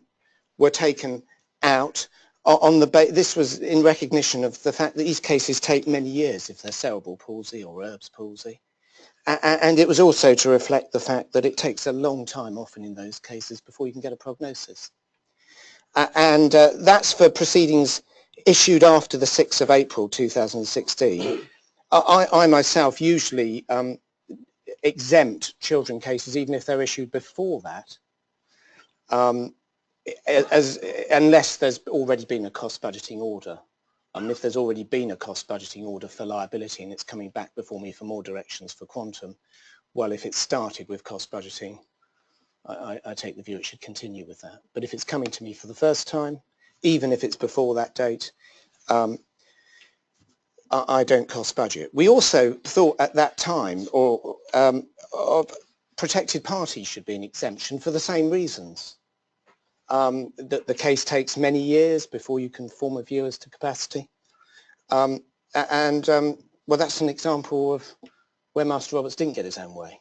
were taken out on this was in recognition of the fact that these cases take many years if they're cerebral palsy or Erb's palsy. And it was also to reflect the fact that it takes a long time often in those cases before you can get a prognosis. And that's for proceedings issued after the 6th of April 2016. I myself usually exempt children cases even if they're issued before that, unless there's already been a cost budgeting order. If there's already been a cost budgeting order for liability and it's coming back before me for more directions for quantum, well, if it started with cost budgeting, I take the view it should continue with that. But if it's coming to me for the first time, even if it's before that date, I don't cost budget. We also thought at that time of protected parties should be an exemption for the same reasons. That the case takes many years before you can form a view as to capacity. Well, that's an example of where Master Roberts didn't get his own way.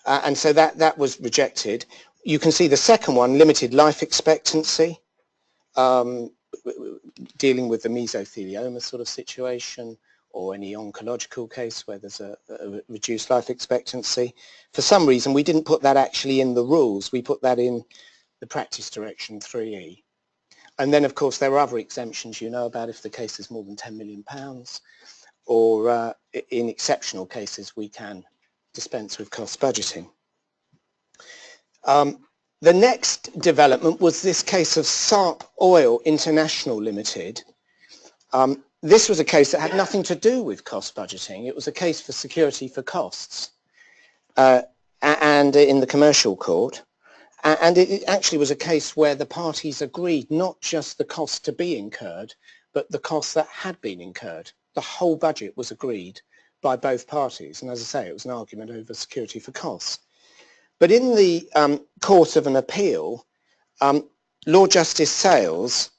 And so that was rejected. You can see the second one, limited life expectancy, dealing with the mesothelioma sort of situation or any oncological case where there's a reduced life expectancy. For some reason, we didn't put that actually in the rules. We put that in the practice direction 3E. And then, of course, there are other exemptions you know about if the case is more than £10 million, or in exceptional cases we can dispense with cost budgeting. The next development was this case of SARP Oil International Limited. This was a case that had nothing to do with cost budgeting. It was a case for security for costs, and in the commercial court. And it actually was a case where the parties agreed not just the cost to be incurred, but the costs that had been incurred. The whole budget was agreed by both parties. And as I say, it was an argument over security for costs. But in the course of an appeal, Lord Justice Sales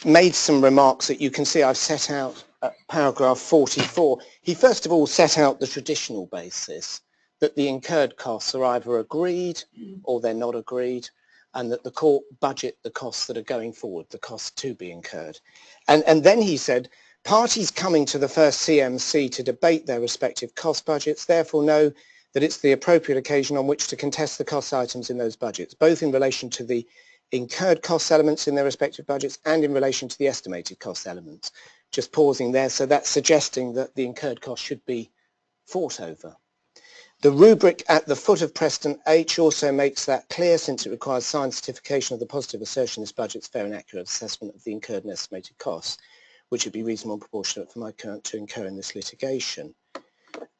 made some remarks that you can see I've set out at paragraph 44. He first of all set out the traditional basis that the incurred costs are either agreed or they're not agreed, and that the court budget the costs that are going forward, the costs to be incurred. And then he said, parties coming to the first CMC to debate their respective cost budgets therefore know that it's the appropriate occasion on which to contest the cost items in those budgets, both in relation to the incurred cost elements in their respective budgets and in relation to the estimated cost elements. Just pausing there, so that's suggesting that the incurred cost should be fought over. The rubric at the foot of precedent H also makes that clear, since it requires signed certification of the positive assertion this budget's fair and accurate assessment of the incurred and estimated costs, which would be reasonable and proportionate for my current to incur in this litigation.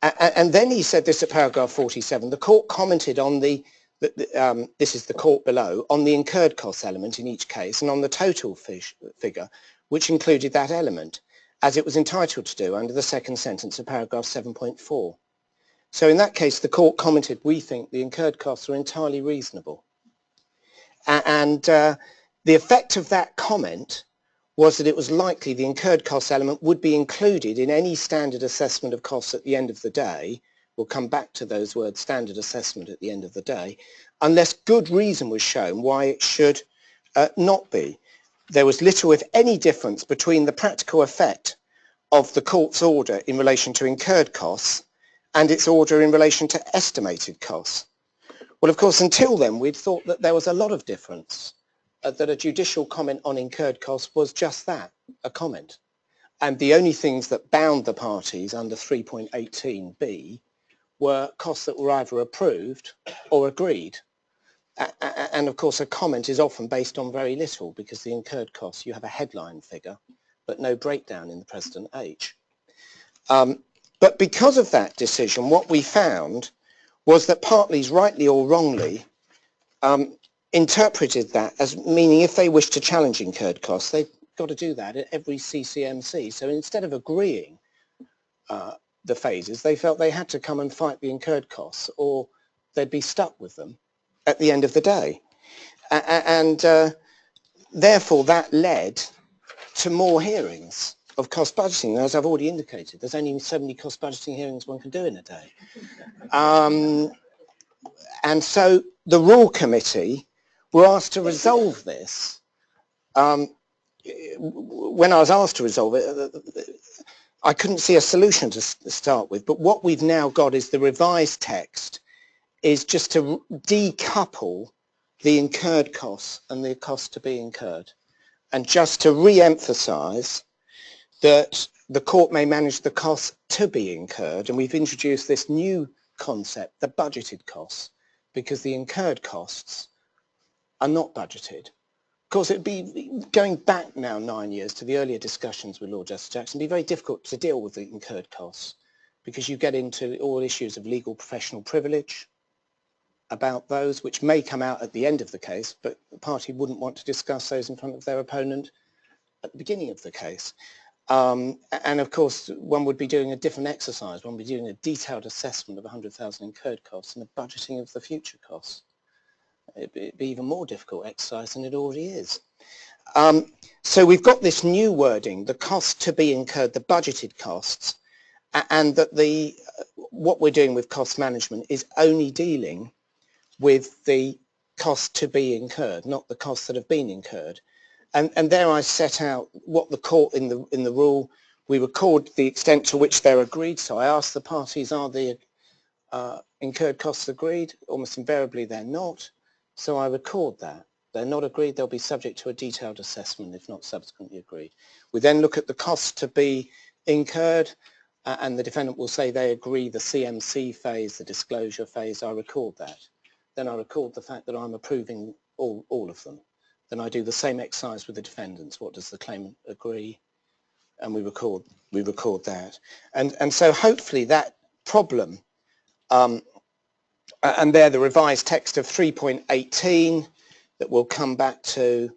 And then he said this at paragraph 47. The court commented on this is the court below, on the incurred cost element in each case and on the total figure, which included that element, as it was entitled to do under the second sentence of paragraph 7.4. So in that case, the court commented, we think the incurred costs are entirely reasonable. And the effect of that comment was that it was likely the incurred cost element would be included in any standard assessment of costs at the end of the day. We'll come back to those words, standard assessment at the end of the day, unless good reason was shown why it should not be. There was little, if any, difference between the practical effect of the court's order in relation to incurred costs and its order in relation to estimated costs. Well, of course, until then, we'd thought that there was a lot of difference, that a judicial comment on incurred costs was just that, a comment. And the only things that bound the parties under 3.18b were costs that were either approved or agreed. And of course, a comment is often based on very little, because the incurred costs, you have a headline figure, but no breakdown in the precedent H. But because of that decision, what we found was that parties, rightly or wrongly, interpreted that as meaning if they wish to challenge incurred costs, they've got to do that at every CCMC. So instead of agreeing the phases, they felt they had to come and fight the incurred costs, or they'd be stuck with them at the end of the day. And therefore, that led to more hearings of cost budgeting. As I've already indicated, there's only so many cost budgeting hearings one can do in a day. And so the Rule Committee were asked to resolve this. When I was asked to resolve it, I couldn't see a solution to start with, but what we've now got is the revised text is just to decouple the incurred costs and the costs to be incurred, and just to re-emphasize that the court may manage the costs to be incurred, and we've introduced this new concept, the budgeted costs, because the incurred costs are not budgeted. Of course, it'd be going back now 9 years to the earlier discussions with Lord Justice Jackson. It'd be very difficult to deal with the incurred costs, because you get into all issues of legal professional privilege about those, which may come out at the end of the case, but the party wouldn't want to discuss those in front of their opponent at the beginning of the case. And of course, one would be doing a different exercise. One would be doing a detailed assessment of 100,000 incurred costs and a budgeting of the future costs. It'd be even more difficult exercise than it already is. So we've got this new wording, the costs to be incurred, the budgeted costs, and that what we're doing with cost management is only dealing with the costs to be incurred, not the costs that have been incurred. And there I set out what the court in the rule, we record the extent to which they're agreed. So I asked the parties, are the incurred costs agreed? Almost invariably they're not. So I record that They're not agreed, they'll be subject to a detailed assessment if not subsequently agreed. We then look at the costs to be incurred, and the defendant will say they agree the CMC phase, the disclosure phase. I record that. Then I record the fact that I'm approving all of them. Then I do the same exercise with the defendants. What does the claimant agree? And we record that. And so hopefully that problem, and there the revised text of 3.18 that we'll come back to,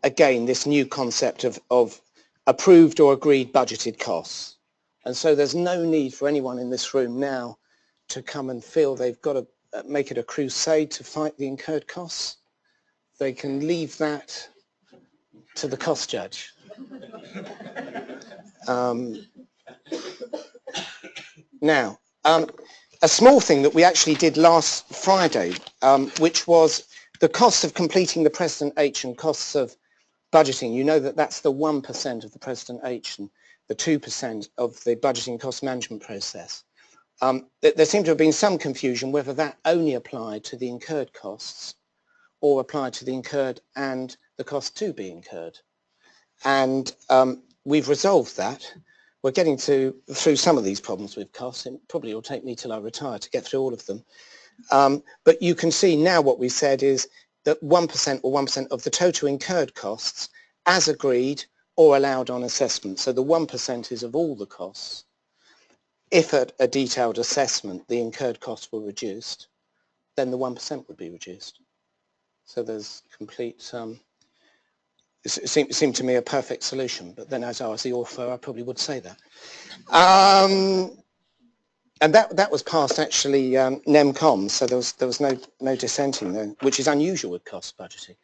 again, this new concept of approved or agreed budgeted costs. And so there's no need for anyone in this room now to come and feel they've got to make it a crusade to fight the incurred costs. They can leave that to the cost judge. Now, a small thing that we actually did last Friday, which was the costs of completing the Precedent H and costs of budgeting. You know that that's the 1% of the Precedent H and the 2% of the budgeting cost management process. There seemed to have been some confusion whether that only applied to the incurred costs or applied to the incurred and the cost to be incurred. And we've resolved that. We're getting through some of these problems with costs. It probably will take me till I retire to get through all of them. But you can see now what we said is that 1% or 1% of the total incurred costs as agreed or allowed on assessment. So the 1% is of all the costs. If at a detailed assessment the incurred costs were reduced, then the 1% would be reduced. So there's complete, it seemed to me a perfect solution, but then as I was the author, I probably would say that. And that was passed actually NEMCOM, so there was no dissenting there, which is unusual with cost budgeting.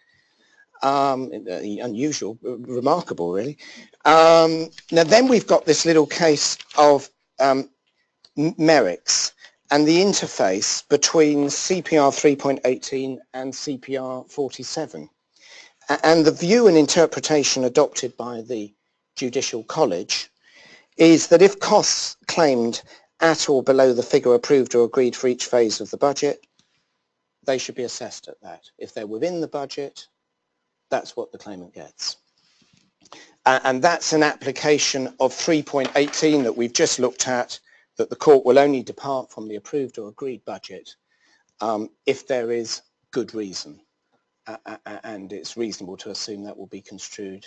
Unusual, remarkable really. Now then we've got this little case of MERICS and the interface between CPR 3.18 and CPR 47. And the view and interpretation adopted by the Judicial College is that if costs claimed at or below the figure approved or agreed for each phase of the budget, they should be assessed at that. If they're within the budget, that's what the claimant gets. And that's an application of 3.18 that we've just looked at, that the court will only depart from the approved or agreed budget if there is good reason. And it's reasonable to assume that will be construed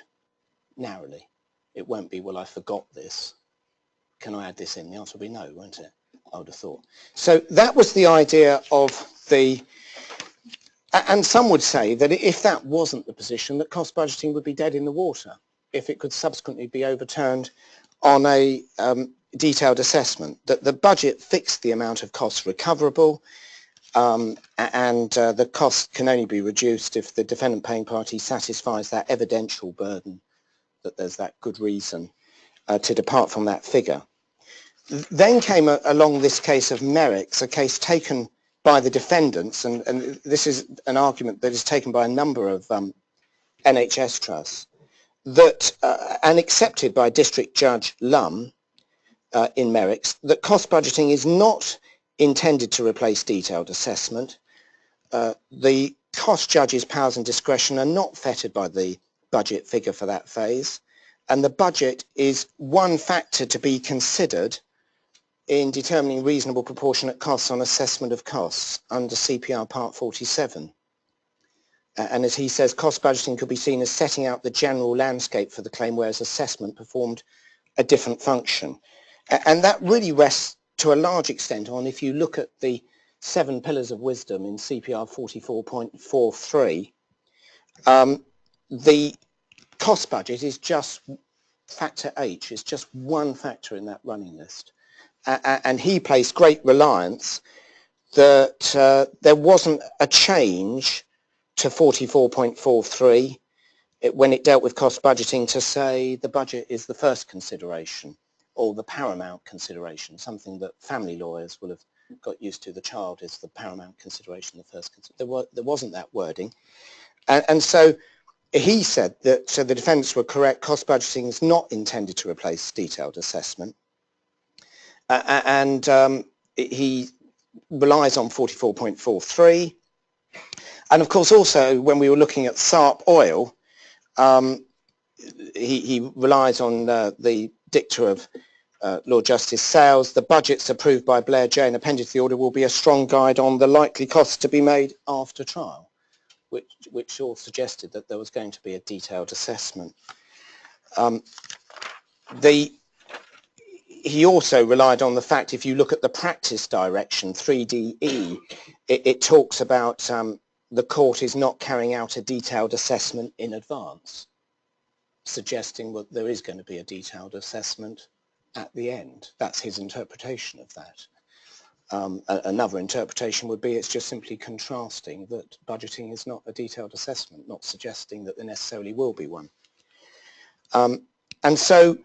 narrowly. It won't be, well, I forgot this. Can I add this in? The answer will be no, won't it? I would have thought. So that was the idea of the, and some would say that if that wasn't the position, that cost budgeting would be dead in the water if it could subsequently be overturned on a detailed assessment, that the budget fixed the amount of costs recoverable, and the cost can only be reduced if the defendant paying party satisfies that evidential burden, that there's that good reason to depart from that figure. Then came along this case of MERICS, a case taken by the defendants, and this is an argument that is taken by a number of NHS trusts, that and accepted by District Judge Lum in MERICS, that cost budgeting is not intended to replace detailed assessment. The cost judge's powers and discretion are not fettered by the budget figure for that phase, and the budget is one factor to be considered in determining reasonable proportionate costs on assessment of costs under CPR Part 47. And as he says, cost budgeting could be seen as setting out the general landscape for the claim, whereas assessment performed a different function. And that really rests to a large extent on, if you look at the 7 pillars of wisdom in CPR 44.43, the cost budget is just factor H, it's just one factor in that running list. And he placed great reliance that there wasn't a change to 44.43 when it dealt with cost budgeting to say the budget is the first consideration or the paramount consideration, something that family lawyers will have got used to. The child is the paramount consideration, the first consideration. There wasn't that wording. And so he said that the defendants were correct, cost budgeting is not intended to replace detailed assessment. And he relies on 44.43. And of course, also when we were looking at SARP oil, he relies on the dicta of Lord Justice Sales. The budgets approved by Blair J and appended to the order will be a strong guide on the likely costs to be made after trial, which all suggested that there was going to be a detailed assessment. He also relied on the fact, if you look at the practice direction, 3DE, it talks about the court is not carrying out a detailed assessment in advance, suggesting that there is going to be a detailed assessment at the end. That's his interpretation of that. Another interpretation would be it's just simply contrasting that budgeting is not a detailed assessment, not suggesting that there necessarily will be one. And so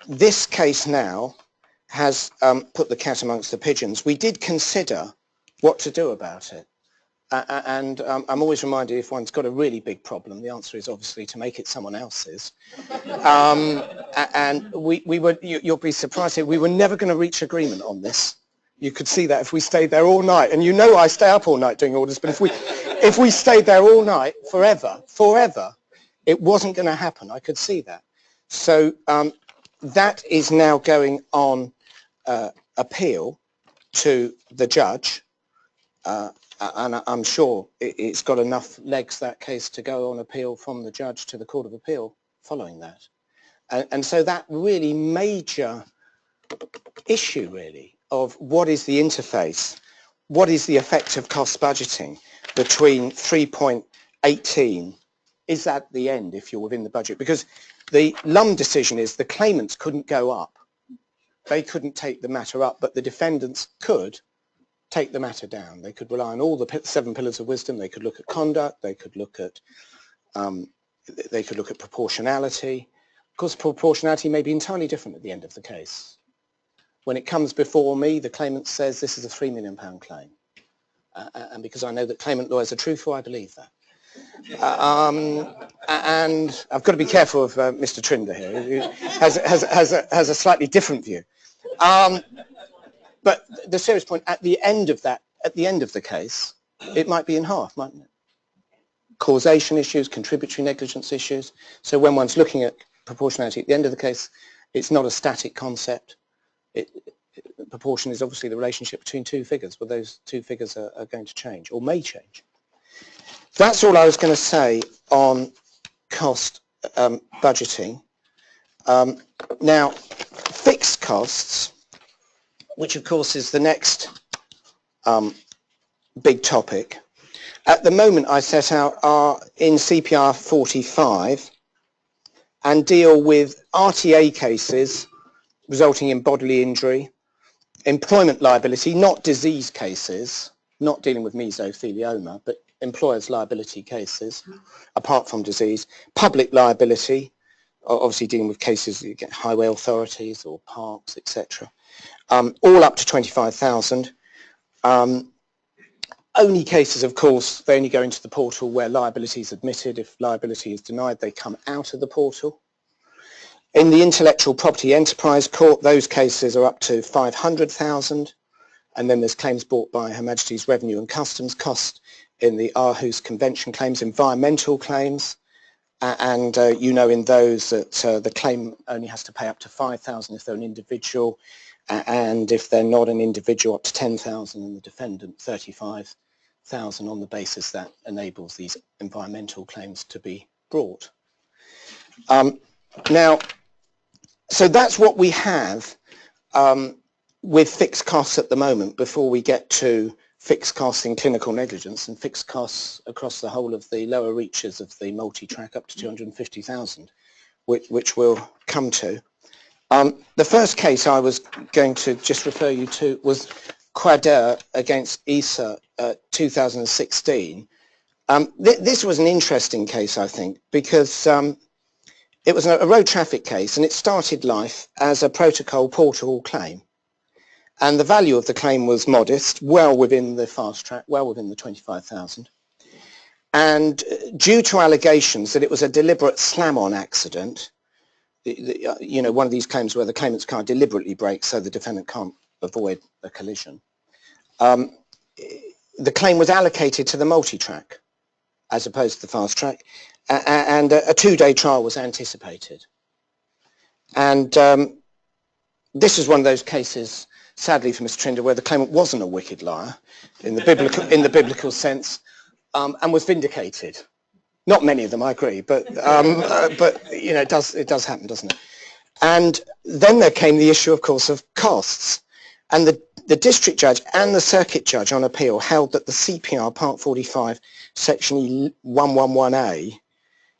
this case now has put the cat amongst the pigeons. We did consider what to do about it. And I'm always reminded, if one's got a really big problem, the answer is obviously to make it someone else's. And we were, you'll be surprised here, we were never going to reach agreement on this. You could see that if we stayed there all night. And you know I stay up all night doing orders, but if we stayed there all night, forever, it wasn't going to happen. I could see that. So that is now going on appeal to the judge. And I'm sure it's got enough legs, that case, to go on appeal from the judge to the Court of Appeal following that. And so that really major issue, really, of what is the interface, what is the effect of cost budgeting between 3.18, is that the end if you're within the budget? Because the Lum decision is the claimants couldn't go up. They couldn't take the matter up, but the defendants could take the matter down. They could rely on all the 7 pillars of wisdom. They could look at conduct. They could look at proportionality. Of course, proportionality may be entirely different at the end of the case. When it comes before me, the claimant says this is a £3 million claim, and because I know that claimant lawyers are truthful, I believe that. And I've got to be careful of Mr. Trinder here, who has a slightly different view. But the serious point, at the end of the case, it might be in half, mightn't it? Causation issues, contributory negligence issues. So when one's looking at proportionality at the end of the case, it's not a static concept. Proportion is obviously the relationship between two figures, but those two figures are going to change, or may change. That's all I was going to say on cost budgeting. Now, fixed costs, which of course is the next big topic. At the moment I set out are in CPR 45 and deal with RTA cases resulting in bodily injury, employment liability, not disease cases, not dealing with mesothelioma, but employers' liability cases, apart from disease, public liability, obviously dealing with cases you get highway authorities or parks, etc. All up to 25,000. Only cases, of course, they only go into the portal where liability is admitted. If liability is denied, they come out of the portal. In the Intellectual Property Enterprise Court, those cases are up to 500,000. And then there's claims brought by Her Majesty's Revenue and Customs cost in the Aarhus Convention claims, environmental claims. And you know in those that the claim only has to pay up to 5,000 if they're an individual, and if they're not an individual up to 10,000, and the defendant 35,000 on the basis that enables these environmental claims to be brought. Now, so that's what we have with fixed costs at the moment before we get to fixed costs in clinical negligence and fixed costs across the whole of the lower reaches of the multi-track up to 250,000, which we'll come to. The first case I was going to just refer you to was Quader against ESA 2016. This was an interesting case, I think, because it was a road traffic case and it started life as a protocol portal claim. And the value of the claim was modest, well within the fast track, well within the 25,000. And due to allegations that it was a deliberate slam-on accident, you know, one of these claims where the claimant's car deliberately brakes so the defendant can't avoid a collision. the claim was allocated to the multi-track as opposed to the fast track, and a 2-day trial was anticipated. And this is one of those cases, sadly for Mr. Trinder, where the claimant wasn't a wicked liar in the biblical sense, and was vindicated. Not many of them, I agree, but you know, it does happen, doesn't it? And then there came the issue, of course, of costs. And the district judge and the circuit judge on appeal held that the CPR Part 45, Section 111A,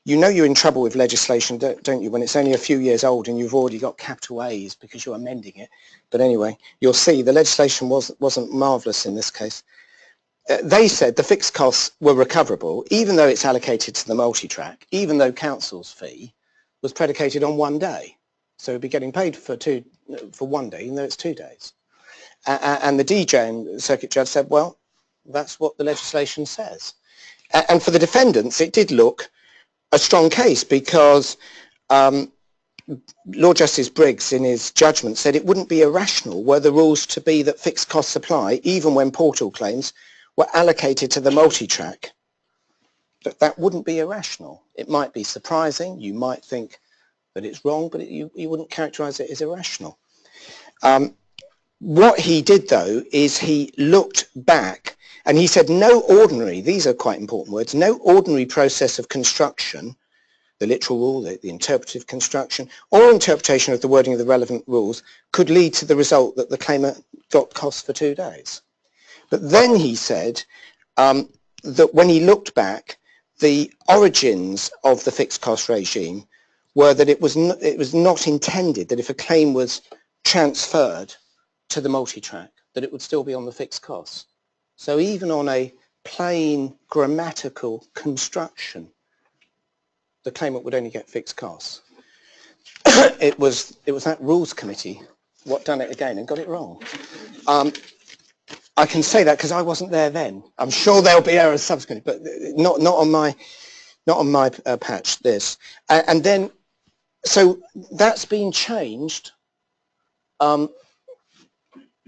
you know you're in trouble with legislation, don't you, when it's only a few years old and you've already got capital A's because you're amending it. But anyway, you'll see the legislation wasn't marvellous in this case. They said the fixed costs were recoverable, even though it's allocated to the multi-track, even though council's fee was predicated on 1 day. So we'd be getting paid for 1 day, even though it's 2 days. And the DJ and circuit judge said, well, that's what the legislation says. And for the defendants, it did look a strong case because Lord Justice Briggs, in his judgment, said it wouldn't be irrational were the rules to be that fixed costs apply, even when portal claims were allocated to the multi-track. But that wouldn't be irrational. It might be surprising. You might think that it's wrong, but you wouldn't characterise it as irrational. What he did, though, is he looked back and he said no ordinary, these are quite important words, no ordinary process of construction, the literal rule, the interpretive construction, or interpretation of the wording of the relevant rules could lead to the result that the claimant got costs for 2 days. But then he said that when he looked back, the origins of the fixed cost regime were that it was not intended that if a claim was transferred to the multi-track, that it would still be on the fixed costs. So even on a plain grammatical construction, the claimant would only get fixed costs. It was that rules committee what done it again and got it wrong. I can say that because I wasn't there then. I'm sure there'll be errors subsequently, but not on my patch. This and then, so that's been changed.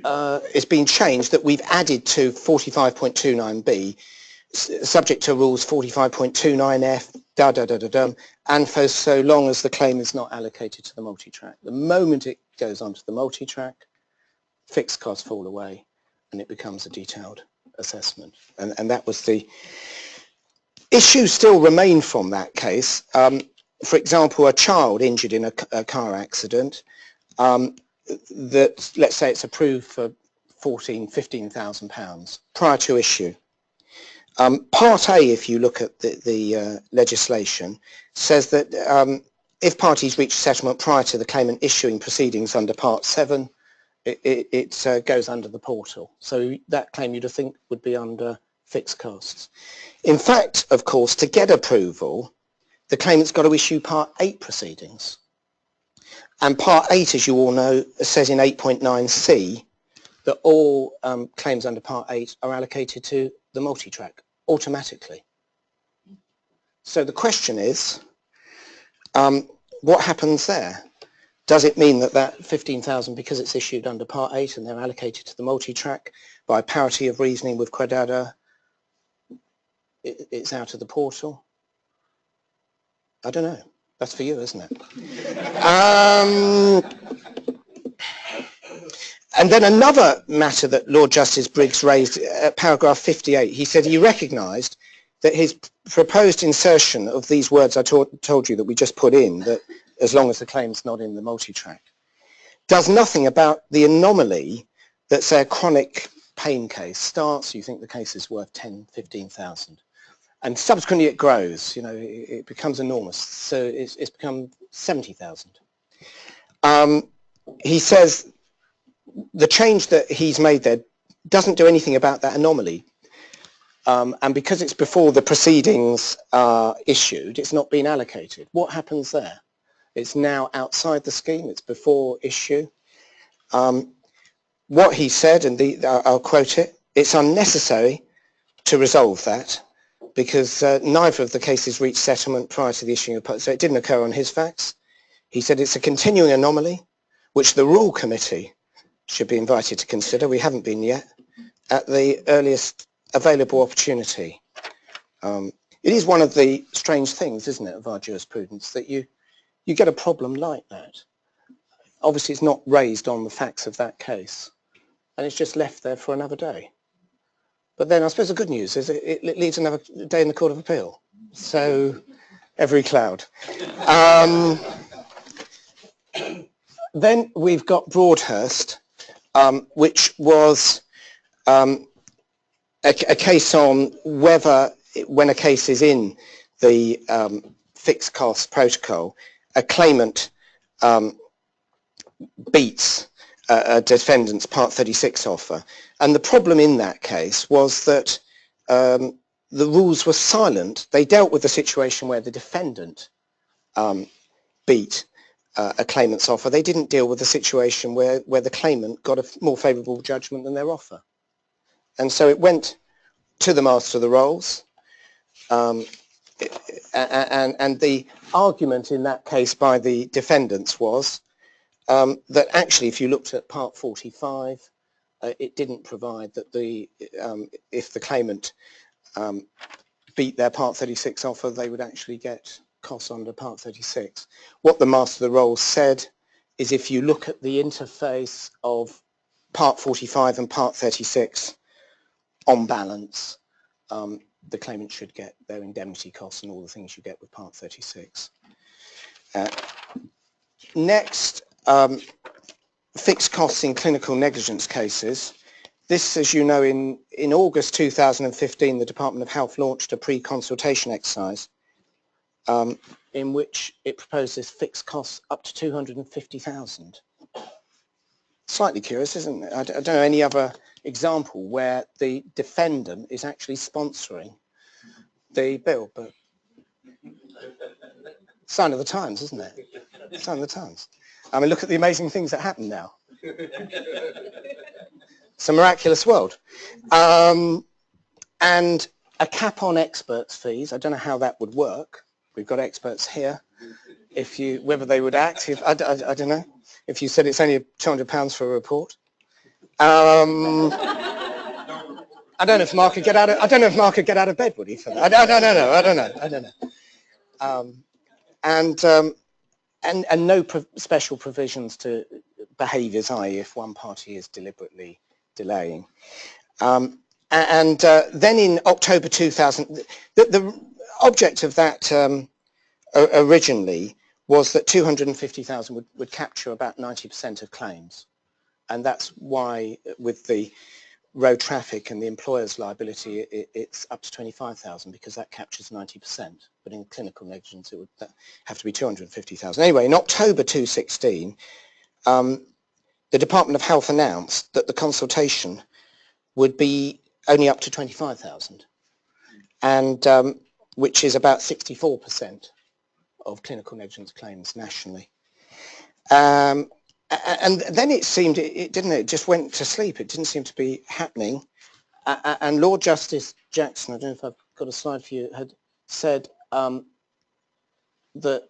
It's been changed that we've added to 45.29b, subject to rules 45.29f, and for so long as the claim is not allocated to the multi-track. The moment it goes onto the multi-track, fixed costs fall away and it becomes a detailed assessment. And that was the issues still remain from that case. For example, a child injured in a car accident, that let's say it's approved for £15,000 prior to issue. Part A, if you look at the legislation, says that if parties reach settlement prior to the claimant issuing proceedings under Part 7, it goes under the portal. So that claim you'd think would be under fixed costs. In fact, of course, to get approval, the claimant's got to issue Part 8 proceedings. And Part 8, as you all know, says in 8.9c that all claims under Part 8 are allocated to the multi-track automatically. So the question is, what happens there? Does it mean that that 15,000, because it's issued under Part 8 and they're allocated to the multi-track by parity of reasoning with Quadrada, it's out of the portal? I don't know. That's for you, isn't it? And then another matter that Lord Justice Briggs raised at paragraph 58, he said he recognised that his proposed insertion of these words I told you that we just put in, that as long as the claim's not in the multi-track, does nothing about the anomaly that, say, a chronic pain case starts, you think the case is worth 10, 15,000. And subsequently it grows, you know, it becomes enormous. So it's become 70,000. He says the change that he's made there doesn't do anything about that anomaly. And because it's before the proceedings are issued, it's not been allocated. What happens there? It's now outside the scheme, it's before issue. What he said, and I'll quote it, it's unnecessary to resolve that, because neither of the cases reached settlement prior to the issuing of, so it didn't occur on his facts. He said it's a continuing anomaly, which the Rule Committee should be invited to consider. We haven't been yet, at the earliest available opportunity. It is one of the strange things, isn't it, of our jurisprudence, that you get a problem like that. Obviously, it's not raised on the facts of that case, and it's just left there for another day. But then I suppose the good news is it leaves another day in the Court of Appeal. So, every cloud. Then we've got Broadhurst, which was a case on whether, when a case is in the fixed cost protocol, a claimant beats a defendant's Part 36 offer. And the problem in that case was that the rules were silent. They dealt with the situation where the defendant beat a claimant's offer. They didn't deal with the situation where the claimant got a more favourable judgment than their offer. And so it went to the Master of the Rolls. And the argument in that case by the defendants was that actually, if you looked at Part 45, it didn't provide that if the claimant beat their Part 36 offer, they would actually get costs under Part 36. What the Master of the Rolls said is if you look at the interface of Part 45 and Part 36 on balance, the claimant should get their indemnity costs and all the things you get with Part 36. Next, fixed costs in clinical negligence cases. This, as you know, in August 2015, the Department of Health launched a pre-consultation exercise in which it proposes fixed costs up to 250,000. Slightly curious, isn't it? I don't know any other example where the defendant is actually sponsoring the bill, but sign of the times, isn't it? Sign of the times. I mean, look at the amazing things that happen now. It's a miraculous world. And a cap on experts' fees. I don't know how that would work. We've got experts here. Whether they would act, I don't know. If you said it's only £200 for a report. I don't know if Mark could get out of. I don't know if Mark could get out of bed, would he? For that? I don't know. And no special provisions to behaviours, i.e. if one party is deliberately delaying. Then in October 2000, the object of that originally was that 250,000 would capture about 90% of claims. And that's why with the road traffic and the employer's liability, it's up to 25,000 because that captures 90%. But in clinical negligence, it would have to be 250,000. Anyway, in October 2016, the Department of Health announced that the consultation would be only up to 25,000, and which is about 64% of clinical negligence claims nationally. And then it seemed, didn't it? It just went to sleep. It didn't seem to be happening. And Lord Justice Jackson, I don't know if I've got a slide for you, had said that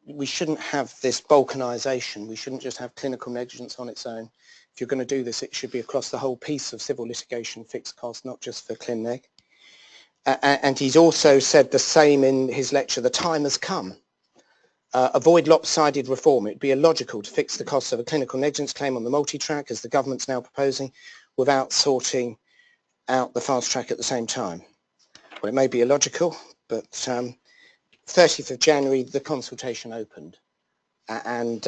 we shouldn't have this balkanisation. We shouldn't just have clinical negligence on its own. If you're going to do this, it should be across the whole piece of civil litigation fixed costs, not just for clin neg. And he's also said the same in his lecture, the time has come. Avoid lopsided reform. It'd be illogical to fix the costs of a clinical negligence claim on the multi-track, as the government's now proposing, without sorting out the fast track at the same time. Well, it may be illogical, but 30th of January, the consultation opened. And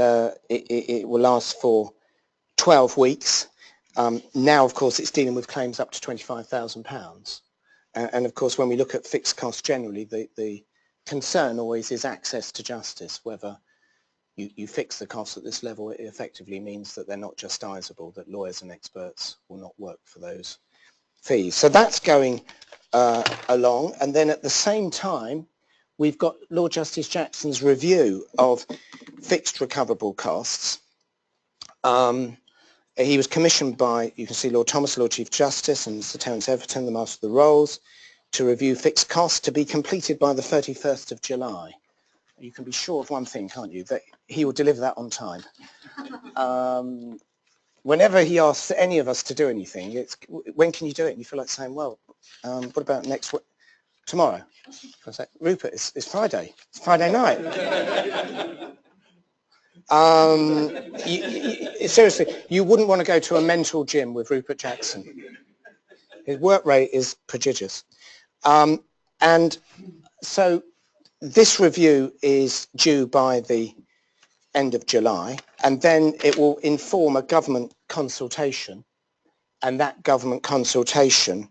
it will last for 12 weeks. Now, of course, it's dealing with claims up to £25,000. And of course, when we look at fixed costs generally, the concern always is access to justice. Whether you fix the costs at this level, it effectively means that they're not justifiable, that lawyers and experts will not work for those fees. So that's going along. And then at the same time, we've got Lord Justice Jackson's review of fixed recoverable costs. He was commissioned by, you can see, Lord Thomas, Lord Chief Justice, and Sir Terence Everton, the Master of the Rolls, to review fixed costs to be completed by the 31st of July. You can be sure of one thing, can't you, that he will deliver that on time. Whenever he asks any of us to do anything, it's, when can you do it? And you feel like saying, well, What about next week? Tomorrow? I say, Rupert, it's Friday. It's Friday night. Seriously, you wouldn't want to go to a mental gym with Rupert Jackson. His work rate is prodigious. And so this review is due by the end of July, and then it will inform a government consultation, and that government consultation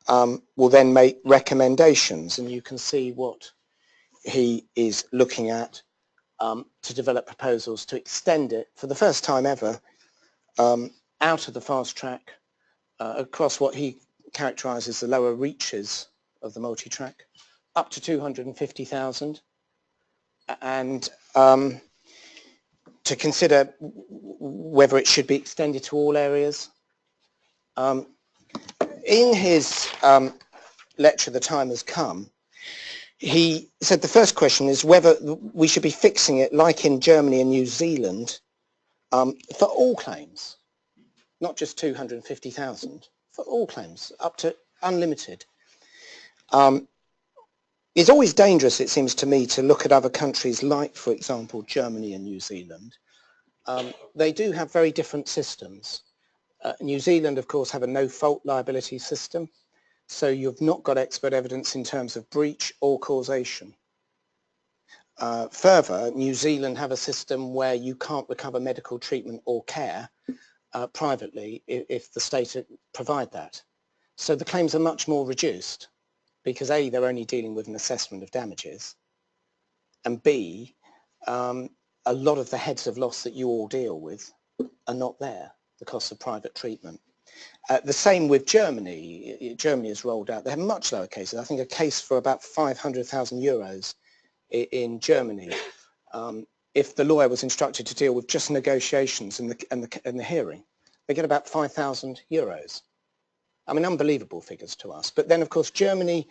will then make recommendations, and you can see what he is looking at to develop proposals to extend it for the first time ever out of the fast track across what he characterises the lower reaches of the multi-track up to 250,000, and to consider whether it should be extended to all areas. In his lecture, The Time Has Come, he said the first question is whether we should be fixing it like in Germany and New Zealand for all claims, not just 250,000, for all claims, up to unlimited. It's always dangerous, it seems to me, to look at other countries like, for example, Germany and New Zealand. They do have very different systems. New Zealand, of course, have a no-fault liability system, so you've not got expert evidence in terms of breach or causation. Further, New Zealand have a system where you can't recover medical treatment or care privately if the state provide that. So the claims are much more reduced because A, they're only dealing with an assessment of damages, and B, a lot of the heads of loss that you all deal with are not there, the cost of private treatment. The same with Germany. Germany has rolled out, they have much lower cases. I think a case for about 500,000 euros in Germany, if the lawyer was instructed to deal with just negotiations and the hearing, they get about 5,000 euros. I mean, unbelievable figures to us. But then, of course, Germany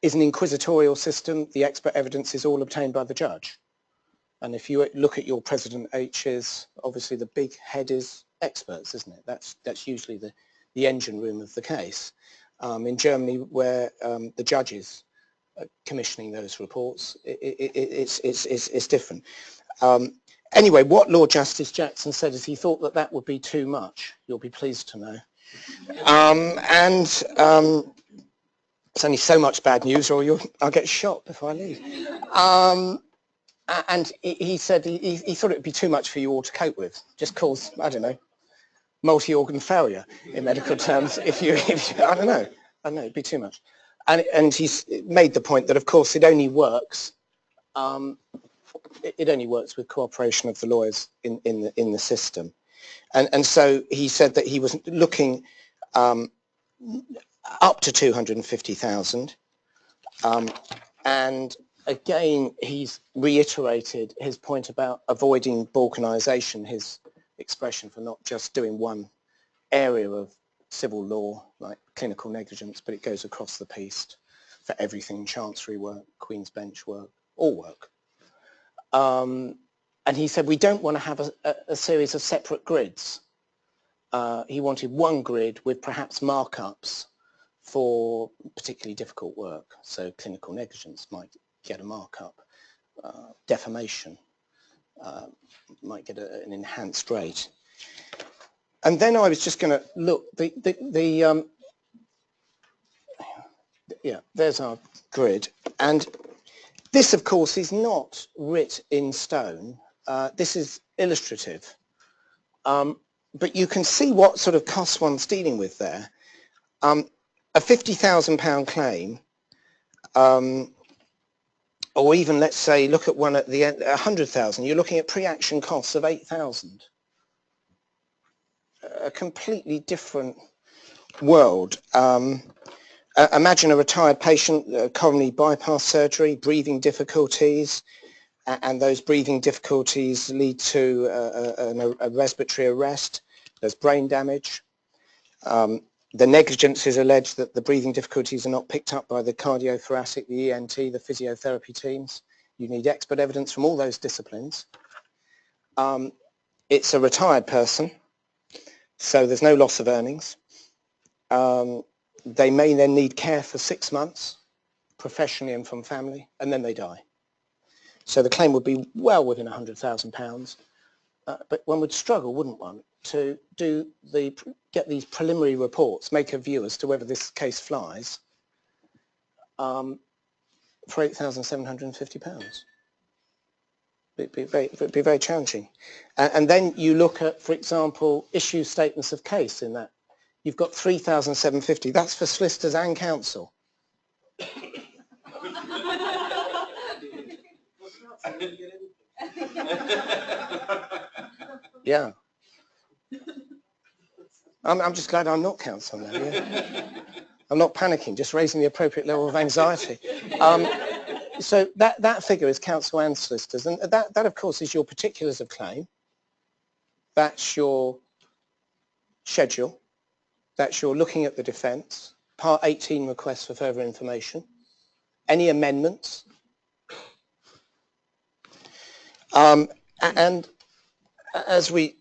is an inquisitorial system. The expert evidence is all obtained by the judge. And if you look at your President H's, obviously the big head is experts, isn't it? That's usually the engine room of the case. In Germany, where the judges are commissioning those reports, it's different. Anyway, what Lord Justice Jackson said is he thought that that would be too much. You'll be pleased to know. It's only so much bad news or I'll get shot before I leave. And he said he thought it would be too much for you all to cope with, just cause, I don't know, multi-organ failure in medical terms. If you I don't know, it'd be too much. And he's made the point that, of course, it only works with cooperation of the lawyers in the system. And so he said that he was looking up to 250,000, and again he's reiterated his point about avoiding balkanisation, his expression for not just doing one area of civil law like clinical negligence, but it goes across the piece for everything: chancery work, Queen's Bench work, all work. And he said we don't want to have a series of separate grids. He wanted one grid with perhaps markups for particularly difficult work. So clinical negligence might get a markup. Defamation might get an enhanced rate. And then I was just going to look, yeah, there's our grid. And this, of course, is not writ in stone. This is illustrative. But you can see what sort of costs one's dealing with there. A £50,000 claim, or even, let's say, look at one at the end, 100,000, you're looking at pre-action costs of 8,000. A completely different world. Imagine a retired patient, coronary bypass surgery, breathing difficulties, and those breathing difficulties lead to a respiratory arrest. There's brain damage. The negligence is alleged that the breathing difficulties are not picked up by the cardiothoracic, the ENT, the physiotherapy teams. You need expert evidence from all those disciplines. It's a retired person, so there's no loss of earnings. They may then need care for 6 months, professionally and from family, and then they die. So the claim would be well within £100,000, but one would struggle, wouldn't one, to get these preliminary reports, make a view as to whether this case flies, for £8,750. It'd be very challenging. And then you look at, for example, issue statements of case in that. You've got 3,750. That's for solicitors and counsel. Yeah. I'm just glad I'm not counsel now. Yeah. I'm not panicking, just raising the appropriate level of anxiety. So that figure is counsel and solicitors, and that of course is your particulars of claim. That's your schedule. That's your looking at the defence. Part 18 requests for further information. Any amendments. And as we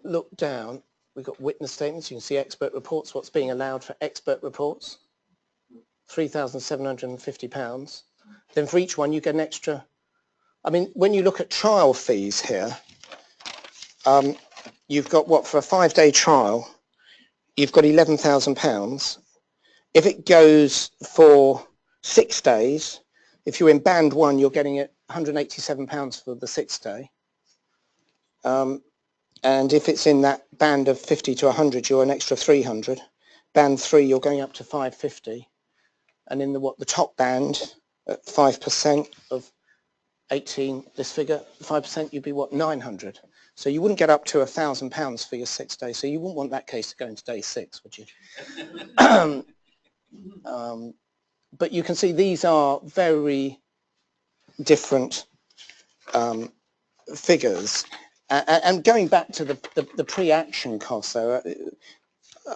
look down, we've got witness statements. You can see expert reports, what's being allowed for expert reports. £3,750. Then for each one you get an extra. I mean, when you look at trial fees here, you've got what, for a 5-day trial, you've got £11,000. If it goes for 6 days, if you're in band 1, you're getting it £187 for the 6th day. And if it's in that band of 50 to 100, you're an extra 300. Band 3, you're going up to 550. And in the top band, at 5% of 18, this figure, 5%, you'd be what, 900. So you wouldn't get up to £1,000 for your 6th day. So you wouldn't want that case to go into day 6, would you? But you can see these are very different figures. And going back to the pre-action costs, though,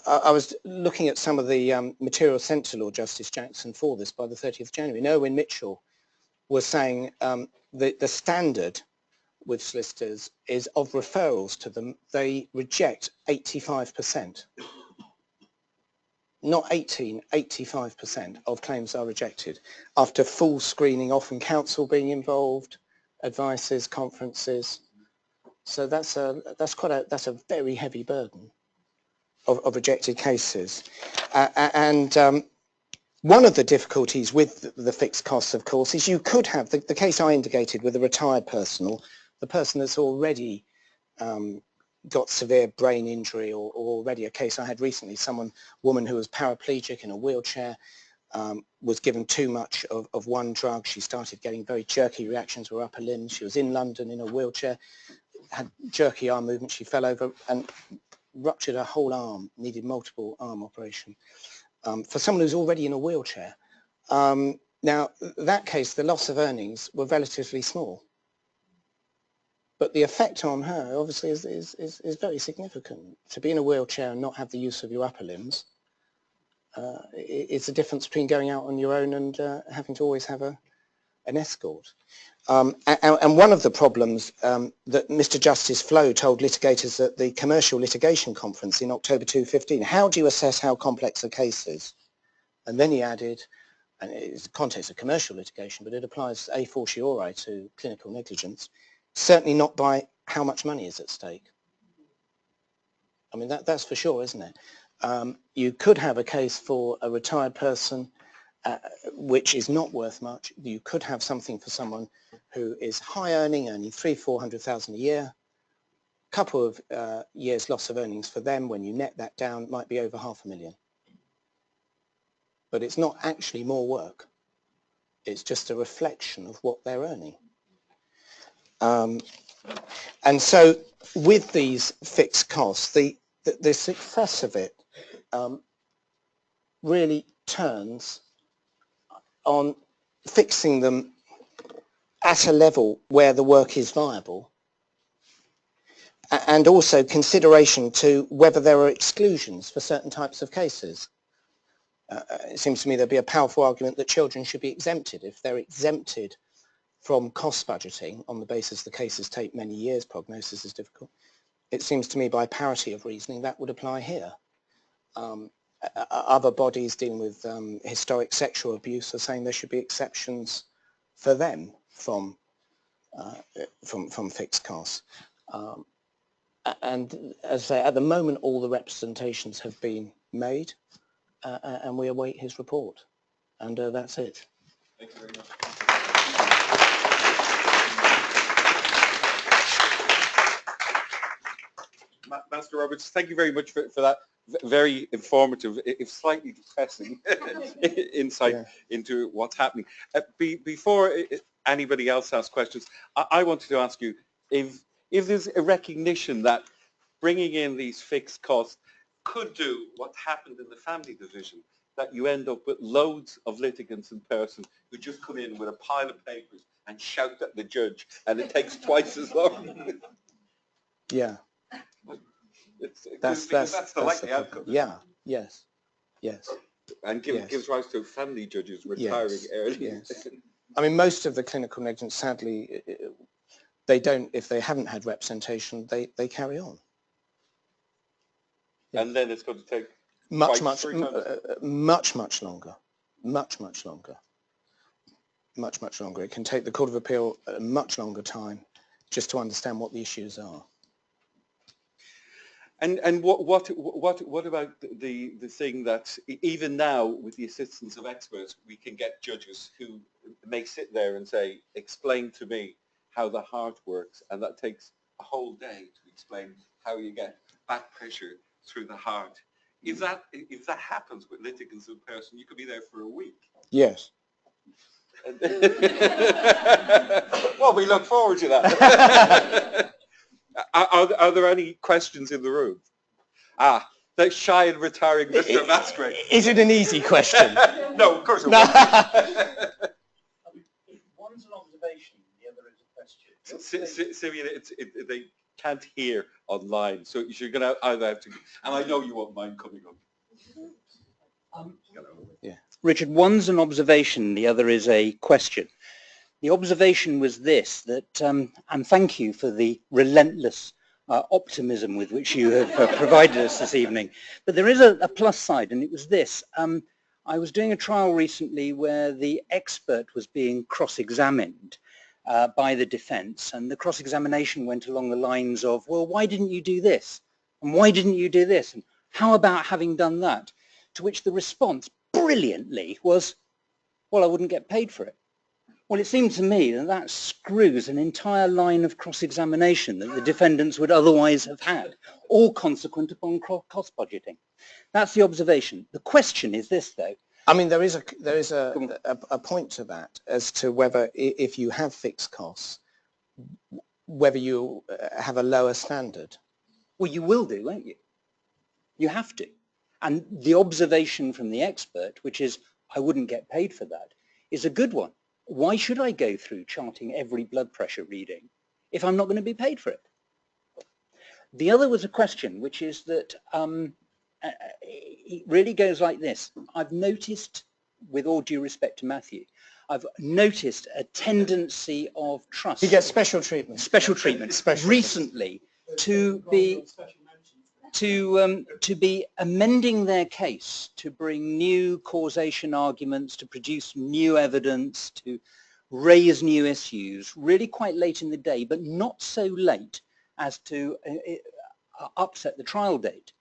I was looking at some of the material sent to Lord Justice Jackson for this by the 30th of January. And Owen Mitchell was saying the standard with solicitors is of referrals to them, they reject 85%. Not 18, 85% of claims are rejected after full screening, often counsel being involved, advices, conferences. So that's a very heavy burden of rejected cases. One of the difficulties with the fixed costs, of course, is you could have the case I indicated with a retired person, the person that's already got severe brain injury, or already a case I had recently, woman who was paraplegic in a wheelchair, was given too much of one drug. She started getting very jerky reactions to her upper limbs. She was in London in a wheelchair, had jerky arm movement. She fell over and ruptured her whole arm, needed multiple arm operation. For someone who's already in a wheelchair. Now, that case, the loss of earnings were relatively small. But the effect on her, obviously, is very significant. To be in a wheelchair and not have the use of your upper limbs, it's a difference between going out on your own and having to always have an escort. And one of the problems that Mr. Justice Flo told litigators at the Commercial Litigation Conference in October 2015, how do you assess how complex a case is? And then he added, and it's the context of commercial litigation, but it applies a fortiori to clinical negligence, certainly not by how much money is at stake. I mean, that's for sure, isn't it? You could have a case for a retired person which is not worth much. You could have something for someone who is high earning 300,000–400,000 a year. A couple of years loss of earnings for them, when you net that down, might be over £500,000. But it's not actually more work. It's just a reflection of what they're earning. And so with these fixed costs, the success of it really turns on fixing them at a level where the work is viable, and also consideration to whether there are exclusions for certain types of cases. It seems to me there'd be a powerful argument that children should be exempted. If they're exempted from cost budgeting on the basis the cases take many years, prognosis is difficult, it seems to me by parity of reasoning that would apply here. Other bodies dealing with historic sexual abuse are saying there should be exceptions for them from fixed costs. And as I say, at the moment, all the representations have been made, and we await his report. And that's it. Thank you very much. Master Roberts, thank you very much for that very informative, if slightly depressing insight into what's happening. Before anybody else asks questions, I wanted to ask you if there's a recognition that bringing in these fixed costs could do what happened in the family division, that you end up with loads of litigants in person who just come in with a pile of papers and shout at the judge, and it takes twice as long. Yeah. That's the likely outcome. Yeah, yes. And gives rise to family judges retiring early. Yes. I mean, most of the clinical negligence, sadly, they don't, if they haven't had representation, they carry on. Yeah. And then it's going to take much longer. It can take the Court of Appeal a much longer time just to understand what the issues are. And what about the thing that even now, with the assistance of experts, we can get judges who may sit there and say, explain to me how the heart works, and that takes a whole day to explain how you get back pressure through the heart. If that happens with litigants in person, you could be there for a week. Yes. Well, we look forward to that. Are there any questions in the room? That shy and retiring Mr. Masquerade. Is it an easy question? No, of course it wasn't. One's an observation, the other is a question. Simeon, they can't hear online, so you're going to either have to, and I know you won't mind coming up. Richard, one's an observation, the other is a question. The observation was this, that, and thank you for the relentless optimism with which you have provided us this evening, but there is a plus side, and it was this. I was doing a trial recently where the expert was being cross-examined by the defence, and the cross-examination went along the lines of, well, why didn't you do this? And why didn't you do this? And how about having done that? To which the response, brilliantly, was, well, I wouldn't get paid for it. Well, it seemed to me that that screws an entire line of cross-examination that the defendants would otherwise have had, all consequent upon cost budgeting. That's the observation. The question is this, though. I mean, there is a point to that as to whether, if you have fixed costs, whether you have a lower standard. Well, you will do, won't you? You have to. And the observation from the expert, which is, I wouldn't get paid for that, is a good one. Why should I go through charting every blood pressure reading if I'm not going to be paid for it? The other was a question, which is that it really goes like this. I've noticed, with all due respect to Matthew, I've noticed a tendency of trust. You get special treatment. Special treatment. Recently to be amending their case, to bring new causation arguments, to produce new evidence, to raise new issues, really quite late in the day, but not so late as to upset the trial date.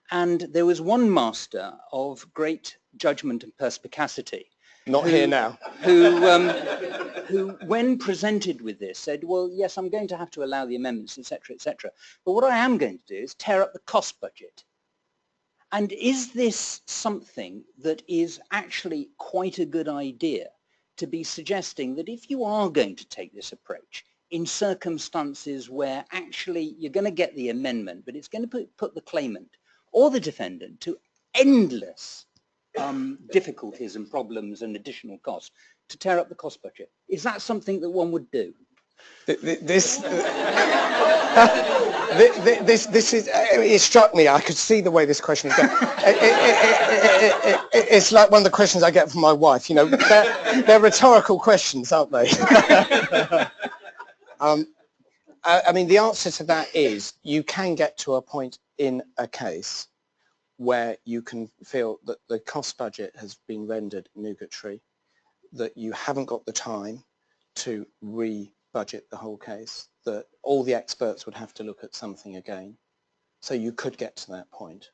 And there was one master of great judgment and perspicacity. Not here now. Who, when presented with this, said, well, yes, I'm going to have to allow the amendments, etc., etc. But what I am going to do is tear up the cost budget. And is this something that is actually quite a good idea, to be suggesting that if you are going to take this approach, in circumstances where actually you're going to get the amendment, but it's going to put the claimant or the defendant to endless difficulties and problems and additional costs, to tear up the cost budget. Is that something that one would do? This is, it struck me, I could see the way this question is going. It's like one of the questions I get from my wife, you know, they're rhetorical questions, aren't they? I mean, the answer to that is you can get to a point in a case where you can feel that the cost budget has been rendered nugatory, that you haven't got the time to re-budget the whole case, that all the experts would have to look at something again. So you could get to that point.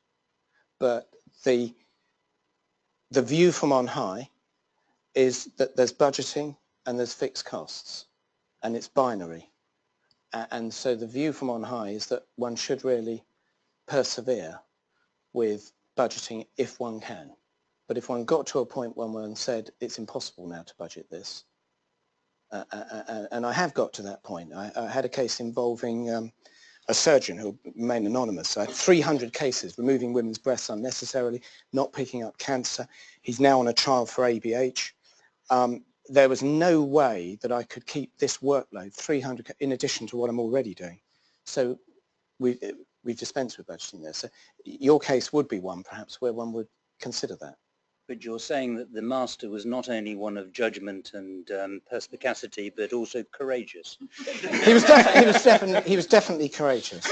But the view from on high is that there's budgeting and there's fixed costs, and it's binary. And so the view from on high is that one should really persevere with budgeting if one can. But if one got to a point when one said it's impossible now to budget this, and I have got to that point. I had a case involving a surgeon who remained anonymous. I had 300 cases, removing women's breasts unnecessarily, not picking up cancer. He's now on a trial for ABH. There was no way that I could keep this workload, 300, in addition to what I'm already doing. So we've dispensed with budgeting there. So your case would be one, perhaps, where one would consider that. But you're saying that the master was not only one of judgment and perspicacity, but also courageous. He was definitely courageous.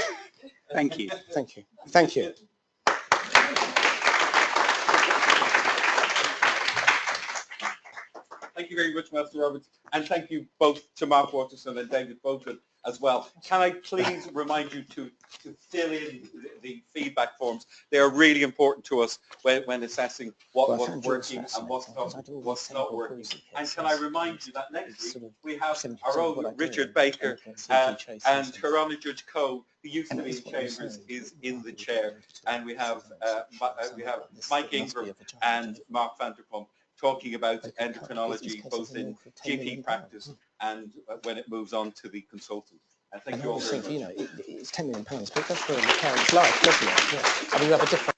Thank you. Thank you. Thank you. Thank you very much, Master Roberts, and thank you both to Mark Waterstone and David Bogod as well. Can I please remind you to fill in the feedback forms? They are really important to us when assessing what's working and what's not working. And can I remind you that next week we have our own Richard Baker and Corona Judge Coe, who used to be in Chambers, is in the chair, and we have Mike Ingram and Mark Vanderpump talking about endocrinology, both in GP practice and when it moves on to the consultant. And thank you all very much. You know, it's £10 million, but that's for the parent's life, doesn't it? Yeah. I mean, you have a different